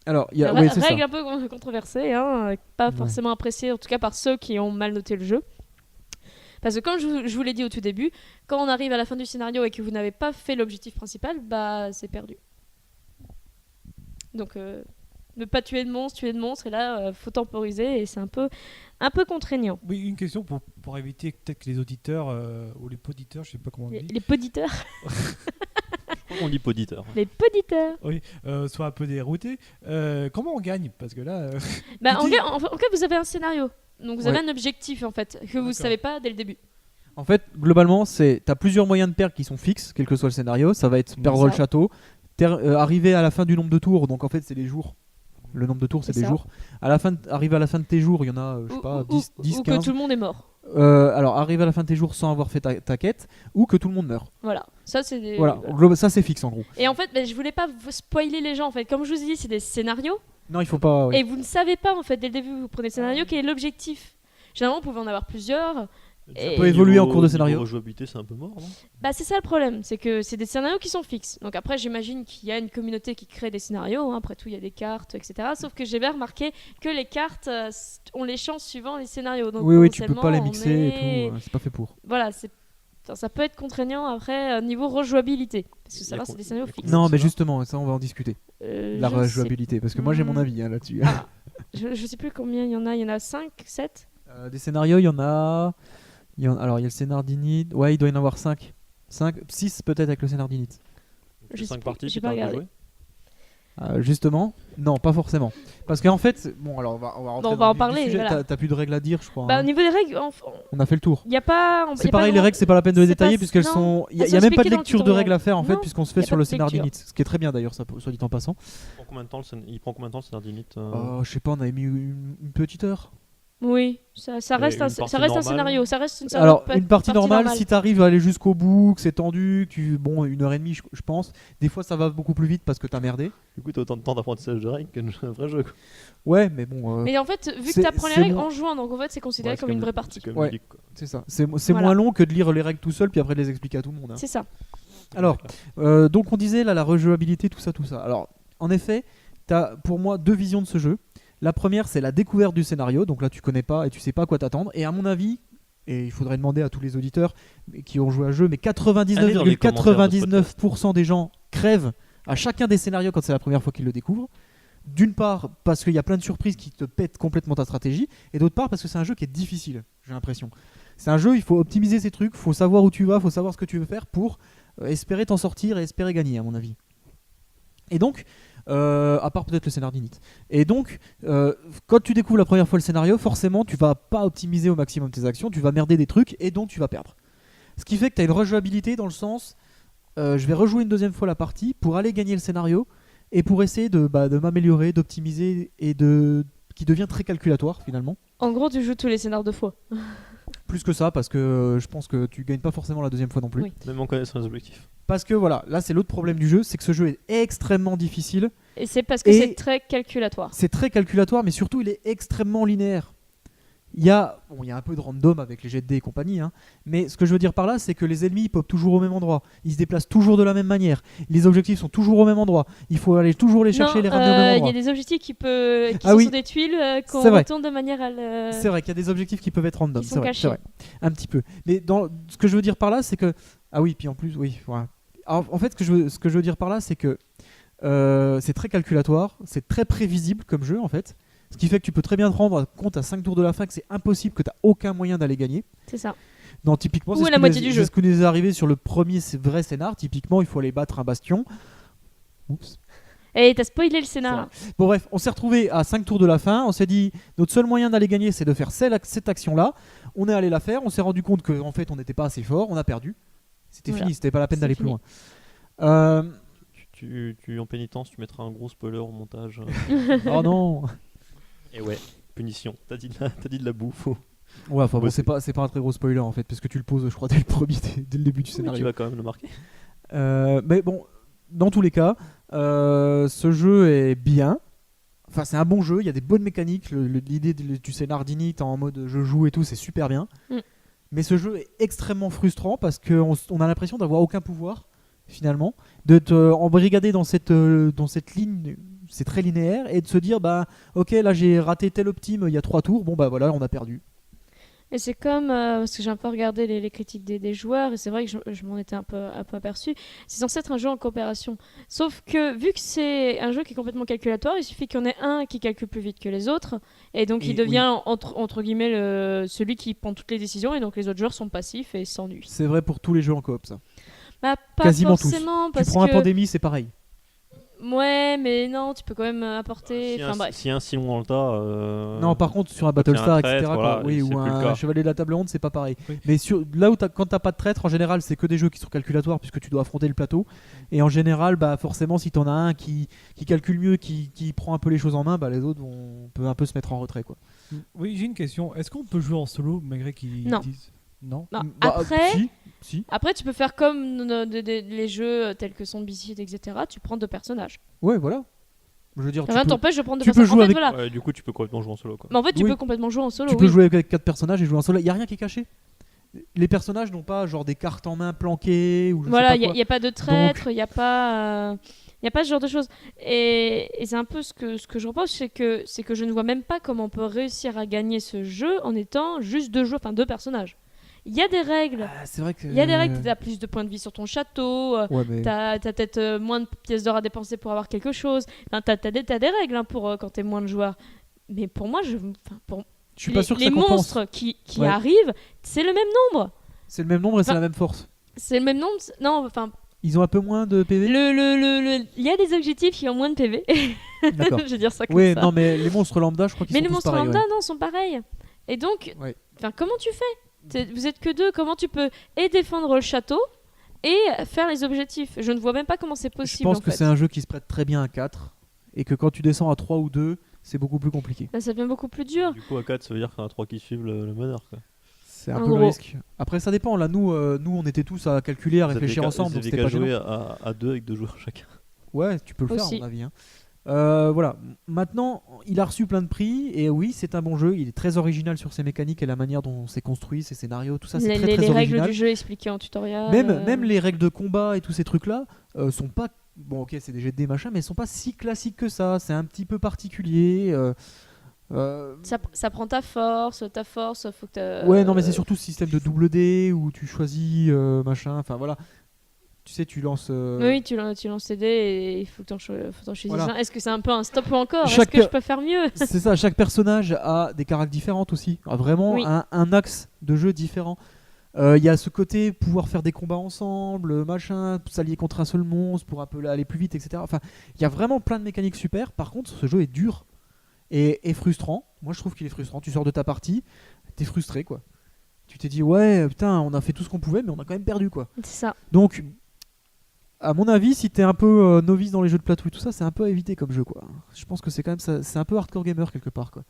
Alors, il y a règle un peu controversée, pas forcément appréciée en tout cas par ceux qui ont mal noté le jeu. Parce que comme je vous l'ai dit au tout début, quand on arrive à la fin du scénario et que vous n'avez pas fait l'objectif principal, c'est perdu. Donc ne pas tuer de monstres, et là faut temporiser et c'est un peu contraignant. Oui, une question pour éviter peut-être que les auditeurs ou les poditeurs, je sais pas comment on dit. Les poditeurs. Je crois qu'on dit poditeur. Les poditeurs. Oui, soient un peu déroutés. Comment on gagne? Parce que là. En fait, vous avez un scénario. Donc vous avez un objectif en fait que vous ne savez pas dès le début. En fait, globalement, t'as plusieurs moyens de perdre qui sont fixes, quel que soit le scénario. Ça va être perdre le château, arriver à la fin du nombre de tours. Donc en fait, c'est les jours. Le nombre de tours, c'est des jours. Arriver à la fin de tes jours, il y en a, je sais pas, 10, 15. Ou que tout le monde est mort. Alors, arriver à la fin de tes jours sans avoir fait ta quête, ou que tout le monde meurt. Voilà, ça c'est des... Voilà, ça c'est fixe en gros. Et en fait, je voulais pas vous spoiler les gens en fait. Comme je vous ai dit, c'est des scénarios. Non, il faut pas. Et vous ne savez pas en fait dès le début, vous prenez le scénario, quel est l'objectif. Généralement, vous pouvez en avoir plusieurs. Ça peut évoluer en cours de scénario. La rejouabilité, c'est un peu mort, non? C'est ça le problème, c'est que c'est des scénarios qui sont fixes. Donc après, j'imagine qu'il y a une communauté qui crée des scénarios. Après tout, il y a des cartes, etc. Sauf que j'ai bien remarqué que les cartes, on les change suivant les scénarios. Donc oui, tu peux pas les mixer et tout. C'est pas fait pour. Voilà, ça peut être contraignant après niveau rejouabilité. Parce que ça va, c'est des scénarios fixes. Non, mais justement, ça, on va en discuiter. La rejouabilité, parce que moi j'ai mon avis là-dessus. Je sais plus combien il y en a. Il y en a 5, 7 des scénarios, il y en a. Alors, il y a le scénar d'Init. Ouais, il doit y en avoir 5. 6 peut-être avec le scénar d'Init. 5 parties, j'ai pas regardé. Justement, non, pas forcément. Parce qu'en fait, bon, alors on va en parler. Voilà. T'as plus de règles à dire, je crois. Au niveau des règles, on a fait le tour. Il y a pas. C'est pareil, les règles, c'est pas la peine de les détailler puisqu'elles sont. Il y a même pas de lecture de règles à faire en fait, puisqu'on se fait sur le scénar d'Init. Ce qui est très bien d'ailleurs, ça, soit dit en passant. Il prend combien de temps le scénar d'Init? Je sais pas, on avait mis une petite heure. Oui, ça reste un scénario. Ça reste une partie normale, si tu arrives à aller jusqu'au bout, que c'est tendu, bon, 1h30, je pense. Des fois, ça va beaucoup plus vite parce que t'as merdé. Du coup, t'as autant de temps d'apprentissage de règles qu'un vrai jeu. Quoi. Ouais, mais bon. Mais en fait, vu que t'apprends les règles en jouant, donc en fait, c'est considéré comme une vraie partie. Ouais, c'est ça. C'est moins long que de lire les règles tout seul, puis après de les expliquer à tout le monde. Hein. C'est ça. Alors, donc on disait là, la rejouabilité, tout ça. Alors, en effet, t'as pour moi 2 visions de ce jeu. La première, c'est la découverte du scénario. Donc là, tu connais pas et tu sais pas à quoi t'attendre. Et à mon avis, et il faudrait demander à tous les auditeurs qui ont joué à un jeu, mais 99,99% des gens crèvent à chacun des scénarios quand c'est la première fois qu'ils le découvrent. D'une part, parce qu'il y a plein de surprises qui te pètent complètement ta stratégie. Et d'autre part, parce que c'est un jeu qui est difficile, j'ai l'impression. C'est un jeu, il faut optimiser ses trucs, il faut savoir où tu vas, il faut savoir ce que tu veux faire pour espérer t'en sortir et espérer gagner, à mon avis. Et donc... à part peut-être le scénar d'init. Et donc, quand tu découvres la première fois le scénario, forcément, tu vas pas optimiser au maximum tes actions, tu vas merder des trucs et donc tu vas perdre. Ce qui fait que tu as une rejouabilité dans le sens, je vais rejouer une deuxième fois la partie pour aller gagner le scénario et pour essayer de m'améliorer, d'optimiser et qui devient très calculatoire finalement. En gros, tu joues tous les scénars 2 fois. Plus que ça, parce que je pense que tu gagnes pas forcément la deuxième fois non plus. Oui. Même en connaissant les objectifs. Parce que voilà, là c'est l'autre problème du jeu, c'est que ce jeu est extrêmement difficile. Et c'est parce que c'est très calculatoire. C'est très calculatoire, mais surtout il est extrêmement linéaire. Il y a un peu de random avec les jets de dés et compagnie, hein, mais ce que je veux dire par là, c'est que les ennemis popent toujours au même endroit. Ils se déplacent toujours de la même manière. Les objectifs sont toujours au même endroit. Il faut aller toujours les chercher et les ramener au même endroit. Il y a des objectifs qui sont sur des tuiles qu'on retourne de manière à le... C'est vrai qu'il y a des objectifs qui peuvent être random. Qui sont cachés. C'est vrai. Un petit peu. Mais ce que je veux dire par là, c'est que... Ah oui, puis en plus, oui. Voilà. Alors, en fait, ce que je veux dire par là, c'est que c'est très calculatoire, c'est très prévisible comme jeu, en fait. Ce qui fait que tu peux très bien te rendre compte à 5 tours de la fin que c'est impossible, que tu n'as aucun moyen d'aller gagner. C'est ça. Non, typiquement, c'est ce que nous est arrivé sur le premier vrai scénar. Typiquement, il faut aller battre un bastion. Oups. Et t'as spoilé le scénar. Bon bref, on s'est retrouvé à 5 tours de la fin. On s'est dit, notre seul moyen d'aller gagner, c'est de faire cette action-là. On est allé la faire. On s'est rendu compte qu'en fait, on n'était pas assez fort. On a perdu. C'était fini. C'était pas la peine d'aller plus loin. Tu en pénitence, tu mettras un gros spoiler au montage. Oh non. Et ouais, punition. T'as dit de la bouffe. Ouais, enfin bon, c'est pas un très gros spoiler en fait, parce que tu le poses, je crois, dès le début du scénario. Tu vas quand même le marquer. Mais bon, dans tous les cas, ce jeu est bien. Enfin, c'est un bon jeu. Il y a des bonnes mécaniques. L'idée du scénar d'init en mode je joue et tout, c'est super bien. Mais ce jeu est extrêmement frustrant parce qu'on a l'impression d'avoir aucun pouvoir finalement, de te embrigader dans cette ligne. C'est très linéaire, et de se dire ok, là j'ai raté tel optime il y a 3 tours, bon voilà, on a perdu. Et c'est comme parce que j'ai un peu regardé les critiques des joueurs, et c'est vrai que je m'en étais un peu aperçu. C'est censé être un jeu en coopération, sauf que vu que c'est un jeu qui est complètement calculatoire, il suffit qu'il y en ait un qui calcule plus vite que les autres, et donc il devient entre guillemets celui qui prend toutes les décisions, et donc les autres joueurs sont passifs et s'ennuient. C'est vrai pour tous les jeux en coop, ça. Pas quasiment forcément, tous. Parce tu prends que... un Pandémie, c'est pareil. Ouais, mais non, tu peux quand même apporter. S'il y a un Simon dans le tas. Non, par contre, sur un Battlestar, etc., voilà, ou un Chevalier de la Table Ronde, c'est pas pareil. Oui. Mais là où quand t'as pas de traître, en général, c'est que des jeux qui sont calculatoires puisque tu dois affronter le plateau. Et en général, forcément, si t'en as un qui calcule mieux, qui prend un peu les choses en main, les autres peuvent un peu se mettre en retrait, quoi. Oui, j'ai une question. Est-ce qu'on peut jouer en solo malgré qu'ils disent non. Si. Après, tu peux faire comme les jeux tels que Zombie, etc. Tu prends 2 personnages. Ouais, voilà. Je veux dire, rien t'empêche de prendre 2 personnages. En fait, voilà. Du coup, tu peux complètement jouer en solo, quoi. Mais en fait, tu peux complètement jouer en solo. Tu peux jouer avec 4 personnages et jouer en solo. Il y a rien qui est caché. Les personnages n'ont pas genre des cartes en main planquées ou voilà, il y a pas de traître, il y a pas ce genre de choses. Et c'est un peu ce que je reproche, c'est que je ne vois même pas comment on peut réussir à gagner ce jeu en étant juste 2 personnages. Il y a des règles. C'est vrai que... Il y a des règles. Tu as plus de points de vie sur ton château. Tu as peut-être moins de pièces d'or à dépenser pour avoir quelque chose. Enfin, tu as des règles pour quand tu es moins de joueurs. Mais pour moi, je suis pas sûr que les ça compense. monstres qui arrivent, c'est le même nombre. C'est le même nombre et c'est la même force. C'est le même nombre. Non, enfin. Ils ont un peu moins de PV. Il y a des objectifs qui ont moins de PV. D'accord. Je vais dire ça comme ça. Oui, non, mais les monstres lambda, je crois qu'ils sont tous pareils. Mais les monstres lambda, non, sont pareils. Et donc, comment tu fais ? Vous êtes que 2, comment tu peux défendre le château et faire les objectifs ? Je ne vois même pas comment c'est possible. Je pense que c'est un jeu qui se prête très bien à 4 et que quand tu descends à 3 ou 2, c'est beaucoup plus compliqué. Là, ça devient beaucoup plus dur. Du coup, à 4, ça veut dire qu'il y en a 3 qui suivent le meneur. Quoi. C'est un En peu le gros. risque. Après, ça dépend. Là, nous, on était tous à calculer, à réfléchir ensemble. Donc c'était pas jouer gênant. à 2 avec 2 joueurs chacun. Ouais, tu peux le faire, Aussi. à mon avis. Hein. Voilà. Maintenant, il a reçu plein de prix. Et oui, c'est un bon jeu. Il est très original sur ses mécaniques et la manière dont c'est construit, ses scénarios, tout ça. C'est très, très les original. règles du jeu expliquées en tutoriel. Même les règles de combat et tous ces trucs-là sont pas. Bon, ok, c'est des jets de dés, machin, mais sont pas si classiques que ça. C'est un petit peu particulier. Ça prend ta force, faut que Ouais, non, mais c'est surtout ce système de double dé où tu choisis machin. Enfin voilà. Tu sais, tu lances. Oui, tu lances tes dés et il faut que t'en choisisses Voilà. un. Est-ce que c'est un peu un stop ou encore Chaque- Est-ce que je peux faire mieux C'est ça, chaque personnage a des caractères différentes aussi. Vraiment Oui. un axe de jeu différent. Il y a ce côté pouvoir faire des combats ensemble, machin, s'allier contre un seul monstre pour un peu aller plus vite, etc. Enfin, il y a vraiment plein de mécaniques super. Par contre, ce jeu est dur et frustrant. Moi, je trouve qu'il est frustrant. Tu sors de ta partie, t'es frustré, quoi. Tu t'es dit, ouais, putain, on a fait tout ce qu'on pouvait, mais on a quand même perdu, quoi. C'est ça. Donc, à mon avis, si t'es un peu novice dans les jeux de plateau et tout ça, c'est un peu à éviter comme jeu, quoi. Je pense que c'est quand même ça, c'est un peu hardcore gamer quelque part, quoi.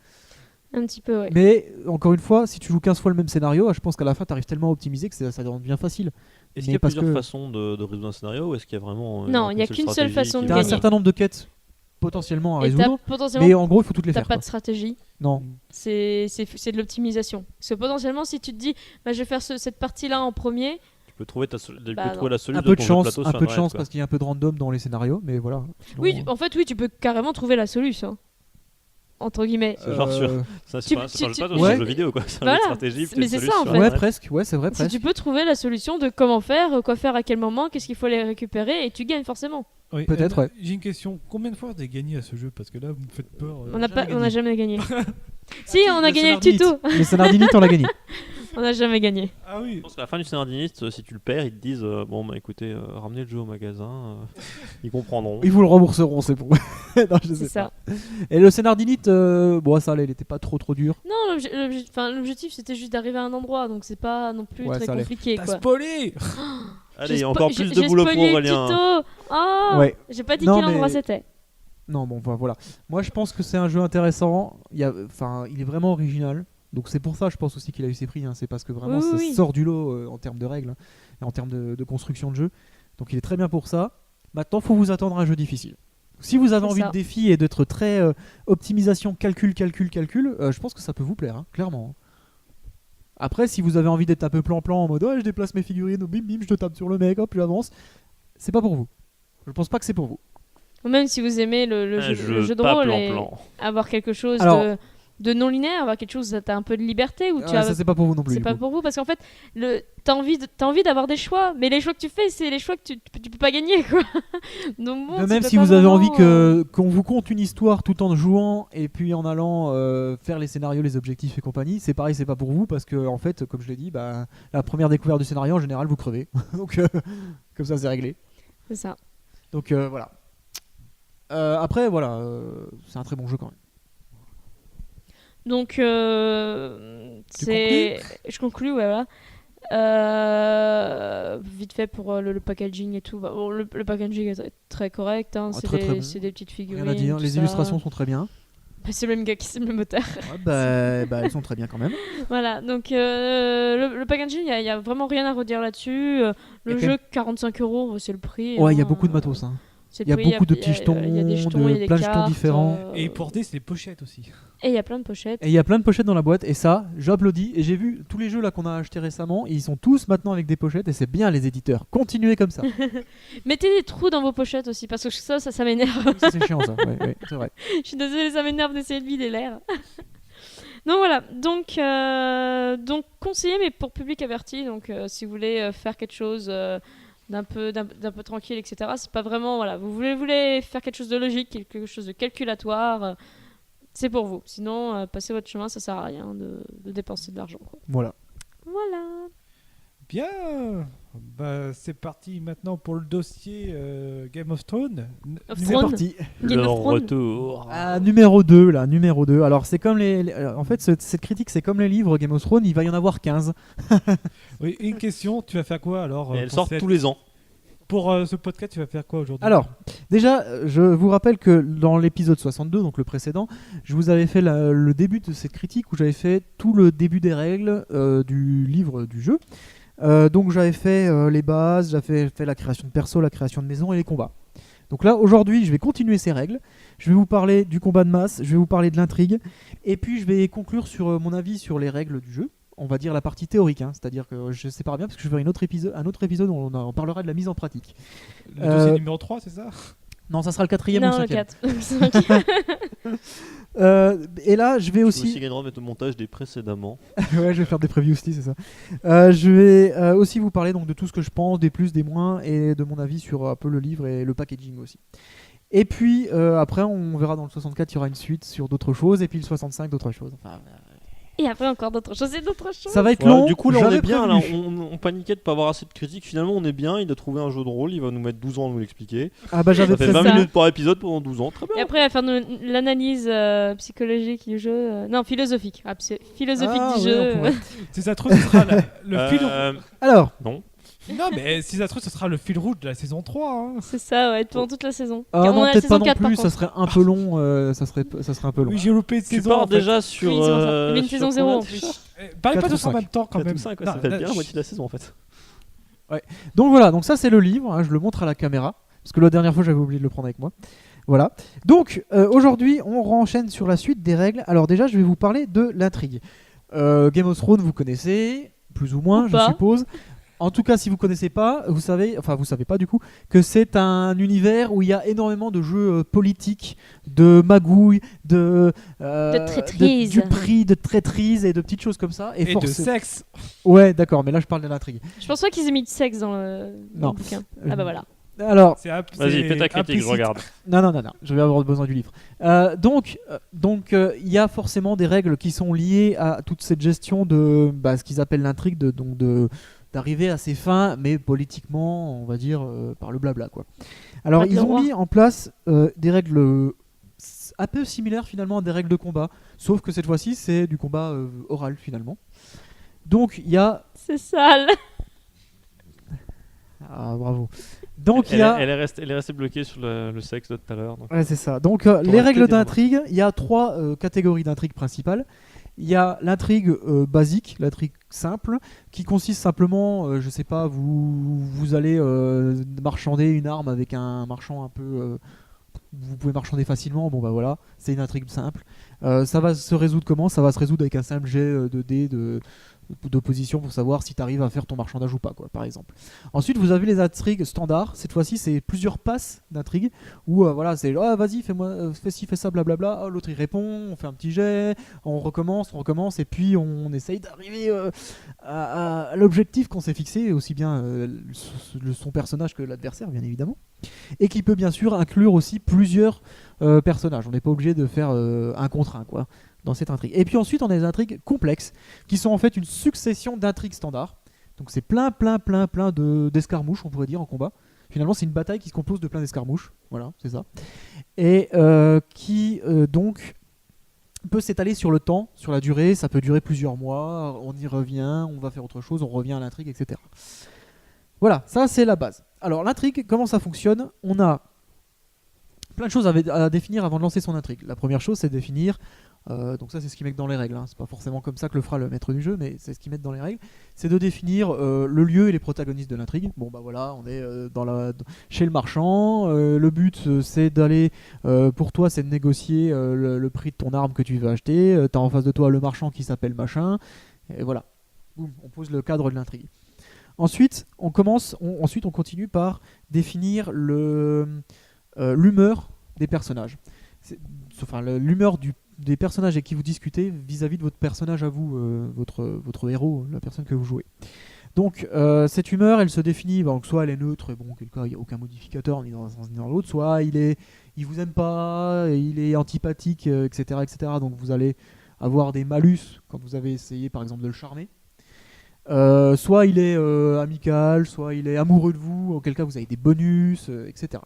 Un petit peu, ouais. Mais encore une fois, si tu joues 15 fois le même scénario, je pense qu'à la fin, t'arrives tellement à optimiser que ça devient facile. Est-ce Mais qu'il y a parce plusieurs que- façons de résoudre un scénario ou est-ce qu'il y a vraiment. Non, il y a qu'une seule façon de T'as un gagner. certain nombre de quêtes potentiellement à Et t'as résoudre, potentiellement mais en gros, il faut toutes les t'as faire. pas quoi. de stratégie. Non. C'est de l'optimisation. Parce que potentiellement, si tu te dis, bah, je vais faire cette partie-là en premier, Tu peux trouver, Bah, trouver la solution Un peu de ton jeu chance, plateau un sur peu de Internet, chance quoi. parce qu'il y a un peu de random dans les scénarios, mais voilà. Sinon, oui, en fait, oui, tu peux carrément trouver la solution. Entre guillemets. C'est genre sur- Ça, c'est Tu- pas un tu- jeu de plateau, ouais. c'est un jeu vidéo, quoi. C'est un jeu Voilà. de stratégie. Mais puis une c'est ça, solution en sur fait. Ouais, Internet. presque. Ouais, c'est vrai, Si presque. tu peux trouver la solution de comment faire, quoi faire à quel moment, qu'est-ce qu'il faut les récupérer, et tu gagnes forcément. Oui, Peut-être, ouais. J'ai une question. Combien de fois vous avez gagné à ce jeu? Parce que là, vous me faites peur. On n'a jamais jamais gagné. Si, si, on a le gagné le Sonardinite. tuto. Les Sonardinite, on l'a gagné. On n'a jamais gagné. Ah oui. Je pense qu'à la fin du scénariste, si tu le perds, ils te disent bon, bah écoutez, ramenez le jeu au magasin, ils comprendront. Ils vous le rembourseront, c'est bon. Non, je sais C'est ça. pas. Et le Scénardinite, bon, ça allait, il était pas trop dur. Non, l'objectif c'était juste d'arriver à un endroit, donc c'est pas non plus Ouais, très ça allait. compliqué. T'as Quoi. spoilé. Allez, J'ai encore spo- plus j'ai de boulot pour spoilé le Aurélien. tuto. Oh, Ouais. j'ai pas dit Non, quel endroit mais- c'était. Non, bon, voilà. Moi, je pense que c'est un jeu intéressant. Il est vraiment original. Donc c'est pour ça, je pense aussi qu'il a eu ses prix. Hein. C'est parce que vraiment, Oui, ça oui. sort du lot en termes de règles hein, et en termes de construction de jeu. Donc il est très bien pour ça. Maintenant, faut vous attendre à un jeu difficile. Si vous avez C'est envie ça. de défi et d'être très optimisation, calcul, je pense que ça peut vous plaire, hein, clairement. Après, si vous avez envie d'être un peu plan-plan en mode ouais, je déplace mes figurines, bim bim, je te tape sur le mec, hop, j'avance, c'est pas pour vous. Je pense pas que c'est pour vous. Ou même si vous aimez le jeu de pas rôle et plan-plan. avoir quelque chose Alors- de non linéaire, avoir quelque chose où t'as un peu de liberté, où tu Ouais, as ça c'est pas pour vous non plus. c'est du pas coup. pour vous parce qu'en fait t'as envie d'avoir des choix, mais les choix que tu fais c'est les choix que tu peux pas gagner quoi. Donc bon, De tu même peux si pas vous avez envie vraiment, qu'on vous conte une histoire tout en jouant et puis en allant faire les scénarios, les objectifs et compagnie, c'est pareil, c'est pas pour vous parce que en fait, comme je l'ai dit, bah, la première découverte du scénario en général vous crevez. Donc comme ça c'est réglé. c'est ça. Donc voilà. Après voilà, c'est un très bon jeu quand même. Donc Tu je conclus ouais, voilà. Vite fait pour le packaging et tout. Bah, bon, le packaging est très correct. Hein. Ah, C'est très, très bien. c'est des petites figurines. Rien à dire. tout Les ça. illustrations sont très bien. Bah, c'est le même gars qui c'est le même moteur. Ouais, bah, elles sont très bien quand même. Voilà, donc le packaging, il y a vraiment rien à redire là-dessus. Il y Le a jeu, 45 €, c'est le prix. Ouais, il y a hein. beaucoup de matos. Hein. C'est le Il y a prix, beaucoup de petits jetons, il y a des jetons, il y a des plein de jetons cartes, différents. Et porter, c'est les pochettes aussi. Et il y a plein de pochettes. Et il y a plein de pochettes dans la boîte et ça, j'applaudis. Et j'ai vu tous les jeux là qu'on a achetés récemment, ils sont tous maintenant avec des pochettes et c'est bien les éditeurs. Continuez comme ça. Mettez des trous dans vos pochettes aussi, parce que ça m'énerve. Ça, c'est chiant ça. Ouais, c'est vrai. Je suis désolée, ça m'énerve d'essayer de vider l'air. Donc voilà, donc conseillé, mais pour public averti. Donc si vous voulez faire quelque chose d'un peu tranquille, etc. C'est pas vraiment, voilà, vous voulez faire quelque chose de logique, quelque chose de calculatoire, c'est pour vous. Sinon, passez votre chemin, ça sert à rien de dépenser de l'argent. Quoi. Voilà. Voilà. Bien. Bah, c'est parti maintenant pour le dossier Game of Thrones. Of C'est Thrones. parti. Game Le of Thrones. retour. Ah, numéro 2 là, numéro 2. Alors c'est comme en fait cette critique c'est comme les livres Game of Thrones, il va y en avoir 15. Oui, une question, tu vas faire quoi alors Et elles pour sortent cette- tous les ans. pour ce podcast, tu vas faire quoi aujourd'hui? Alors, déjà, je vous rappelle que dans l'épisode 62, donc le précédent, je vous avais fait le début de cette critique où j'avais fait tout le début des règles du livre du jeu. Donc j'avais fait les bases, j'avais fait la création de perso, la création de maison et les combats. Donc là, aujourd'hui, je vais continuer ces règles. Je vais vous parler du combat de masse, je vais vous parler de l'intrigue, et puis je vais conclure sur mon avis sur les règles du jeu. On va dire la partie théorique, hein, c'est-à-dire que je sépare bien parce que je vais faire un autre épisode où on parlera de la mise en pratique. Le dossier numéro 3, c'est ça? Non, ça sera le 4e ou le 5e. Le 4. Et là, je vais aussi... aussi gagner de mettre le montage des précédemment. Ouais, je vais faire des previews aussi, c'est ça. Je vais aussi vous parler donc, de tout ce que je pense, des plus, des moins, et de mon avis sur un peu le livre et le packaging aussi. Et puis, après, on verra dans le 64, il y aura une suite sur d'autres choses, et puis le 65, d'autres choses. Enfin, Et après encore d'autres choses et d'autres choses. ça va être Voilà, long. du coup, là, on j'avais est bien. prévenu. Là, on paniquait de pas avoir assez de critiques. Finalement, on est bien. Il a trouvé un jeu de rôle. Il va nous mettre 12 ans à nous l'expliquer. Ah bah j'avais Ça fait prévenu. 20 ça. minutes par épisode pendant 12 ans. Très bien. Et après, à faire l'analyse psychologique du jeu. Non, philosophique. Philosophique Ah, du ouais, jeu. on pourrait. Si ça se trouve, ce sera le fil rouge. Alors, Non. Non, mais si ça se trouve, ce sera le fil rouge de la saison 3. Hein. C'est ça, ouais, pendant toute la saison. ah On non, a la peut-être saison pas non 4 par plus, ça contre. serait un peu long. Ça serait un peu long. Oui, j'ai loupé une Tu saison. pars en fait. déjà sur. Oui, c'est pour ça. Il y avait une sur saison 0 combien en déjà plus. Parlez pas 4 ou tous en 5. même temps quand 4 même. ou 5, Non, ça fait bien la chut. moitié de la saison en fait. Donc voilà, donc ça c'est le livre, hein, je le montre à la caméra, parce que la dernière fois j'avais oublié de le prendre avec moi. Voilà. Donc aujourd'hui on renchaîne sur la suite des règles. Alors déjà je vais vous parler de l'intrigue. Game of Thrones vous connaissez, plus ou moins Ou je pas. suppose. En tout cas si vous connaissez pas, vous savez pas du coup, que c'est un univers où il y a énormément de jeux politiques, de magouilles, de traîtrise. du prix, de traîtrise et de petites choses comme ça. Et de forcément- sexe. Ouais d'accord, mais là je parle de l'intrigue. Je pense pas qu'ils aient mis de sexe dans le Non. bouquin. Ah bah voilà. Alors Vas-y, fais ta critique, je regarde. Non, je vais avoir besoin du livre. Donc, il y a forcément des règles qui sont liées à toute cette gestion de ce qu'ils appellent l'intrigue, d'arriver à ses fins, mais politiquement, on va dire, par le blabla, quoi. Alors, Pas de ils ont roi. mis en place des règles un peu similaires finalement à des règles de combat, sauf que cette fois-ci, c'est du combat oral finalement. Donc, il y a... C'est sale. Ah, bravo. Donc, il y a... Elle est restée bloquée sur le sexe de tout à l'heure. donc. Ouais, c'est ça. Donc, T'aurais les pu règles dire, d'intrigue, il y a 3 catégories d'intrigue principales. Il y a l'intrigue basique, l'intrigue simple, qui consiste simplement, je sais pas, vous allez marchander une arme avec un marchand un peu... vous pouvez marchander facilement, bon bah voilà, c'est une intrigue simple. Ça va se résoudre comment? Ça va se résoudre avec un simple jet de dés d'opposition pour savoir si tu arrives à faire ton marchandage ou pas, quoi, par exemple. Ensuite, vous avez les intrigues standards. Cette fois-ci, c'est plusieurs passes d'intrigues où voilà, c'est vas-y, fais-moi, fais ci, fais ça, blablabla. Oh, l'autre il répond, on fait un petit jet, on recommence, et puis on essaye d'arriver à l'objectif qu'on s'est fixé, aussi bien son personnage que l'adversaire, bien évidemment, et qui peut bien sûr inclure aussi plusieurs personnages. On n'est pas obligé de faire un contre un, quoi, dans cette intrigue. Et puis ensuite, on a des intrigues complexes qui sont en fait une succession d'intrigues standards. Donc c'est plein d'escarmouches, on pourrait dire, en combat. Finalement, c'est une bataille qui se compose de plein d'escarmouches. Voilà, c'est ça. Et qui donc peut s'étaler sur le temps, sur la durée. Ça peut durer plusieurs mois. On y revient, on va faire autre chose, on revient à l'intrigue, etc. Voilà, ça c'est la base. Alors l'intrigue, comment ça fonctionne? On a plein de choses à définir avant de lancer son intrigue. La première chose, c'est de définir... donc ça c'est ce qu'ils mettent dans les règles, hein. C'est pas forcément comme ça que le fera le maître du jeu, mais c'est ce qu'ils mettent dans les règles, c'est de définir le lieu et les protagonistes de l'intrigue. Bon bah voilà, on est chez le marchand, le but c'est d'aller, pour toi c'est de négocier le prix de ton arme que tu veux acheter, t'as en face de toi le marchand qui s'appelle machin, et voilà, boum, on pose le cadre de l'intrigue. Ensuite on continue par définir l'humeur des personnages. Enfin l'humeur des personnages avec qui vous discutez vis-à-vis de votre personnage à vous, votre héros, la personne que vous jouez. Donc cette humeur, elle se définit, donc soit elle est neutre, et bon, auquel cas il n'y a aucun modificateur ni dans un sens ni dans l'autre, soit il vous aime pas, il est antipathique, etc., etc. Donc vous allez avoir des malus quand vous avez essayé par exemple de le charmer. Soit il est amical, soit il est amoureux de vous, auquel cas vous avez des bonus, etc.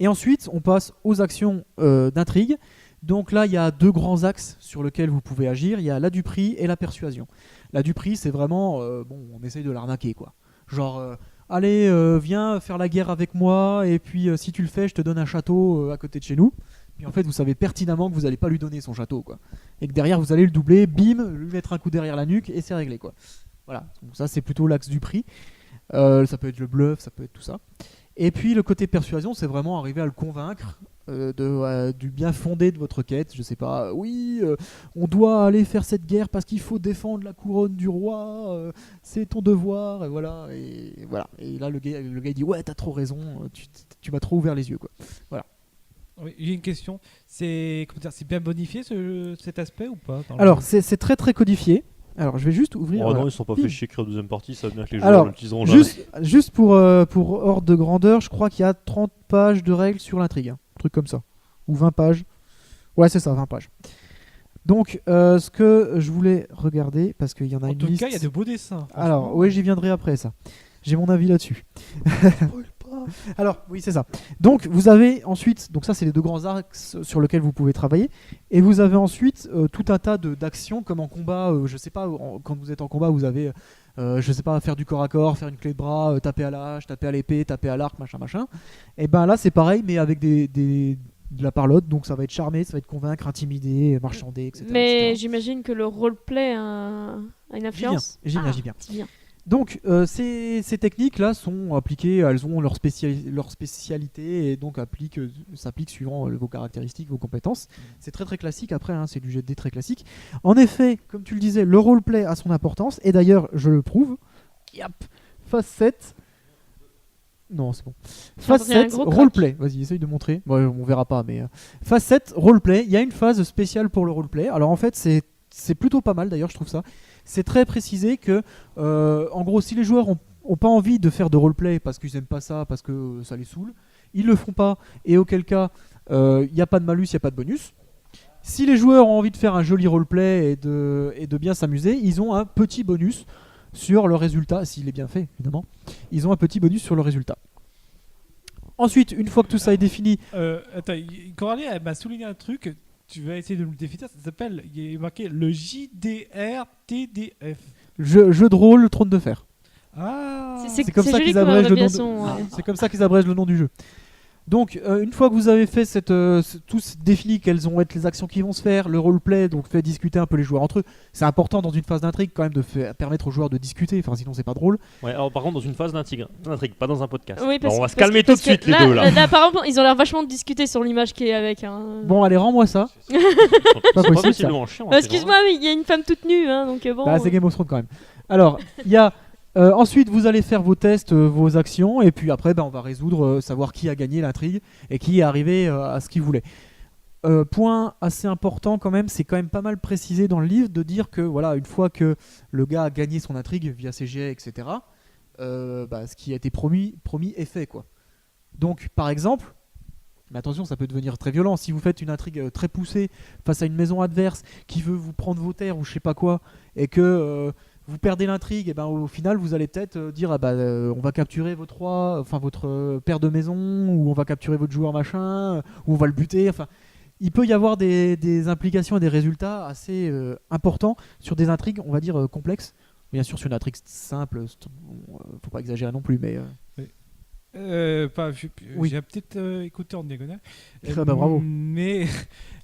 Et ensuite, on passe aux actions d'intrigue. Donc là, il y a 2 grands axes sur lesquels vous pouvez agir. Il y a la duperie et la persuasion. La duperie, c'est vraiment, on essaye de l'arnaquer, quoi. Genre, allez, viens faire la guerre avec moi, et puis si tu le fais, je te donne un château à côté de chez nous. Puis en fait, vous savez pertinemment que vous n'allez pas lui donner son château, quoi. Et que derrière, vous allez le doubler, bim, lui mettre un coup derrière la nuque, et c'est réglé, quoi. Voilà, donc ça c'est plutôt l'axe du prix. Ça peut être le bluff, ça peut être tout ça. Et puis le côté persuasion, c'est vraiment arriver à le convaincre du bien fondé de votre quête. Je sais pas, oui, on doit aller faire cette guerre parce qu'il faut défendre la couronne du roi, c'est ton devoir, et voilà. Et là, le gars il dit, ouais, t'as trop raison, tu m'as trop ouvert les yeux, quoi. Voilà. Oui, j'ai une question. C'est bien bonifié cet aspect ou pas Alors, c'est très très codifié. Alors, je vais juste ouvrir. Oh non, ils sont pas fait chier créer la deuxième partie, ça veut bien que les joueurs l'utiliseront jamais. Juste pour ordre de grandeur, je crois qu'il y a 30 pages de règles sur l'intrigue. Un truc comme ça. Ou 20 pages. Ouais, c'est ça, 20 pages. Donc, ce que je voulais regarder, parce qu'il y en a une liste. En tout cas, il y a de beaux dessins. Alors, oui, j'y viendrai après ça. J'ai mon avis là-dessus. Alors, oui, c'est ça. Donc, vous avez ensuite, donc ça, c'est les deux grands axes sur lesquels vous pouvez travailler. Et vous avez ensuite tout un tas d'actions, comme en combat. Je sais pas, quand vous êtes en combat, vous avez, je sais pas, faire du corps à corps, faire une clé de bras, taper à la hache, taper à l'épée, taper à l'arc, machin. Et ben là, c'est pareil, mais avec de la parlotte. Donc, ça va être charmer, ça va être convaincre, intimider, marchander, etc. Mais etc. j'imagine que le roleplay a une influence. J'y viens. C'est bien. Donc ces techniques-là sont appliquées, elles ont leur spécialité et donc s'appliquent suivant vos caractéristiques, vos compétences. C'est très très classique après, hein, c'est du jet de dés très classique. En effet, comme tu le disais, le roleplay a son importance et d'ailleurs je le prouve. Yep. Phase 7. Non, c'est bon. Phase 7, roleplay. Vas-y, essaye de montrer. Bon, on verra pas, mais... Phase 7, roleplay. Il y a une phase spéciale pour le roleplay. Alors en fait, c'est plutôt pas mal d'ailleurs, je trouve ça. C'est très précisé que, en gros, si les joueurs ont pas envie de faire de roleplay parce qu'ils aiment pas ça, parce que ça les saoule, ils le font pas. Et auquel cas, il n'y a pas de malus, il n'y a pas de bonus. Si les joueurs ont envie de faire un joli roleplay et de bien s'amuser, ils ont un petit bonus sur le résultat, s'il est bien fait, évidemment. Ils ont un petit bonus sur le résultat. Ensuite, une fois que tout ça est défini... Attends, Coralie, elle m'a souligné un truc... Tu vas essayer de me le définir, ça s'appelle, il est marqué le JDR-TDF. Jeu de rôle, trône de fer. Ah, c'est comme ça qu'ils abrègent le nom. C'est comme ça qu'ils abrègent le nom du jeu. Donc, une fois que vous avez fait tous défini quelles vont être les actions qui vont se faire, le roleplay, donc fait discuter un peu les joueurs entre eux. C'est important dans une phase d'intrigue quand même de permettre aux joueurs de discuter, enfin sinon c'est pas drôle. Ouais, alors par contre dans une phase d'intrigue, pas dans un podcast. Oui, on va se calmer tout de suite les deux là. Là, par exemple, ils ont l'air vachement de discuter sur l'image qui est avec. Bon, allez, rends-moi ça. Pas possible. Excuse-moi, mais il y a une femme toute nue, hein, donc bon. Bah, c'est Game of Thrones quand même. Alors, il y a. Ensuite, vous allez faire vos tests, vos actions, et puis après, on va résoudre, savoir qui a gagné l'intrigue et qui est arrivé à ce qu'il voulait. Point assez important quand même, c'est quand même pas mal précisé dans le livre de dire que voilà, une fois que le gars a gagné son intrigue via ses jets, etc., ce qui a été promis est fait, quoi. Donc, par exemple, mais attention, ça peut devenir très violent. Si vous faites une intrigue très poussée face à une maison adverse qui veut vous prendre vos terres ou je sais pas quoi, et que vous perdez l'intrigue, et au final vous allez peut-être dire on va capturer votre père de maison, ou on va capturer votre joueur machin, ou on va le buter. Enfin, il peut y avoir des implications et des résultats assez importants sur des intrigues, on va dire complexes. Bien sûr, sur une intrigue simple, faut pas exagérer non plus, mais. J'ai peut-être écouté en diagonale. Bravo. Mais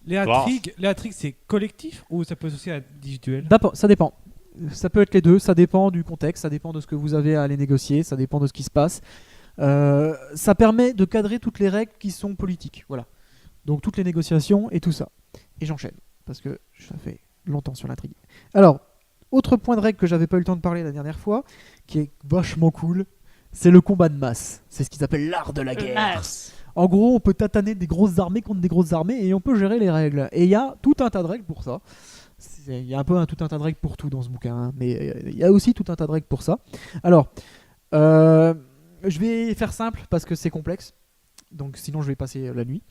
les intrigues, c'est collectif ou ça peut aussi être individuel? Ça dépend. Ça peut être les deux, ça dépend du contexte, ça dépend de ce que vous avez à aller négocier, ça dépend de ce qui se passe. Ça permet de cadrer toutes les règles qui sont politiques. Voilà. Donc toutes les négociations et tout ça. Et j'enchaîne, parce que ça fait longtemps sur l'intrigue. Alors, autre point de règle que j'avais pas eu le temps de parler la dernière fois, qui est vachement cool, c'est le combat de masse. C'est ce qu'ils appellent l'art de la guerre. En gros, on peut tataner des grosses armées contre des grosses armées et on peut gérer les règles. Et il y a tout un tas de règles pour ça. Il y a un peu tout un tas de règles pour tout dans ce bouquin, hein, mais il y a aussi tout un tas de règles pour ça. Alors, je vais faire simple parce que c'est complexe, donc sinon je vais passer la nuit.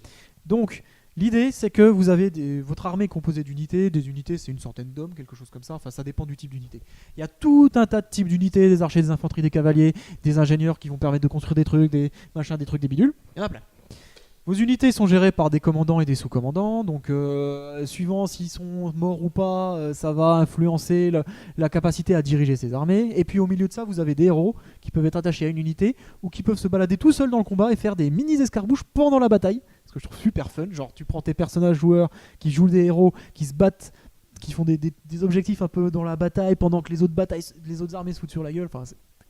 Donc, l'idée c'est que vous avez votre armée composée d'unités, des unités c'est une centaine d'hommes, quelque chose comme ça, enfin ça dépend du type d'unité. Il y a tout un tas de types d'unités, des archers, des infanteries, des cavaliers, des ingénieurs qui vont permettre de construire des trucs, des machins, des trucs, des bidules, il y en a plein. Vos unités sont gérées par des commandants et des sous-commandants, donc suivant s'ils sont morts ou pas, ça va influencer la capacité à diriger ces armées. Et puis au milieu de ça, vous avez des héros qui peuvent être attachés à une unité ou qui peuvent se balader tout seuls dans le combat et faire des mini-escarmouches pendant la bataille, ce que je trouve super fun. Genre tu prends tes personnages joueurs qui jouent des héros, qui se battent, qui font des objectifs un peu dans la bataille pendant que les autres armées se foutent sur la gueule. Enfin,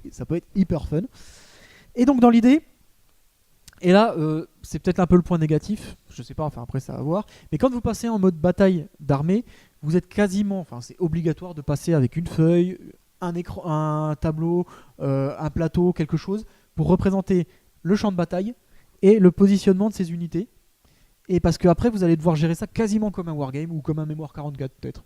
ça peut être hyper fun. Et donc dans l'idée... Et là, c'est peut-être un peu le point négatif, je sais pas, enfin après ça va voir. Mais quand vous passez en mode bataille d'armée, vous êtes quasiment, enfin c'est obligatoire de passer avec une feuille, un écran, un tableau, un plateau, quelque chose, pour représenter le champ de bataille et le positionnement de ces unités. Et parce qu'après, vous allez devoir gérer ça quasiment comme un wargame ou comme un mémoire 44 peut-être.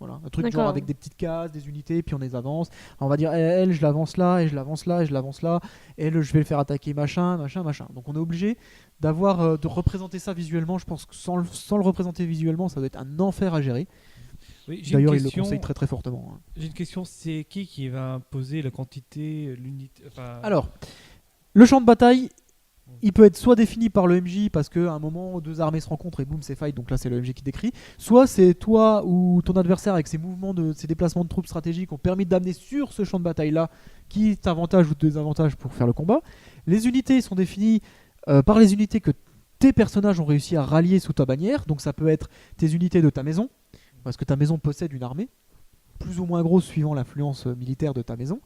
Voilà, un truc D'accord. genre avec des petites cases, des unités, puis on les avance. Alors, on va dire, elle, je l'avance là, et je l'avance là, et je l'avance là. Elle, je vais le faire attaquer, machin. Donc on est obligé de représenter ça visuellement. Je pense que sans le représenter visuellement, ça doit être un enfer à gérer. Oui, j'ai D'ailleurs, une il le question- conseille très très fortement. Hein. J'ai une question, c'est qui va imposer la quantité, l'unité Alors, le champ de bataille, il peut être soit défini par le MJ parce qu'à un moment, deux armées se rencontrent et boum, c'est fight, donc là c'est le MJ qui décrit. Soit c'est toi ou ton adversaire avec ses mouvements, ses déplacements de troupes stratégiques ont permis d'amener sur ce champ de bataille-là qui t'avantage ou te désavantage pour faire le combat. Les unités sont définies par les unités que tes personnages ont réussi à rallier sous ta bannière, donc ça peut être tes unités de ta maison, parce que ta maison possède une armée, plus ou moins grosse suivant l'influence militaire de ta maison.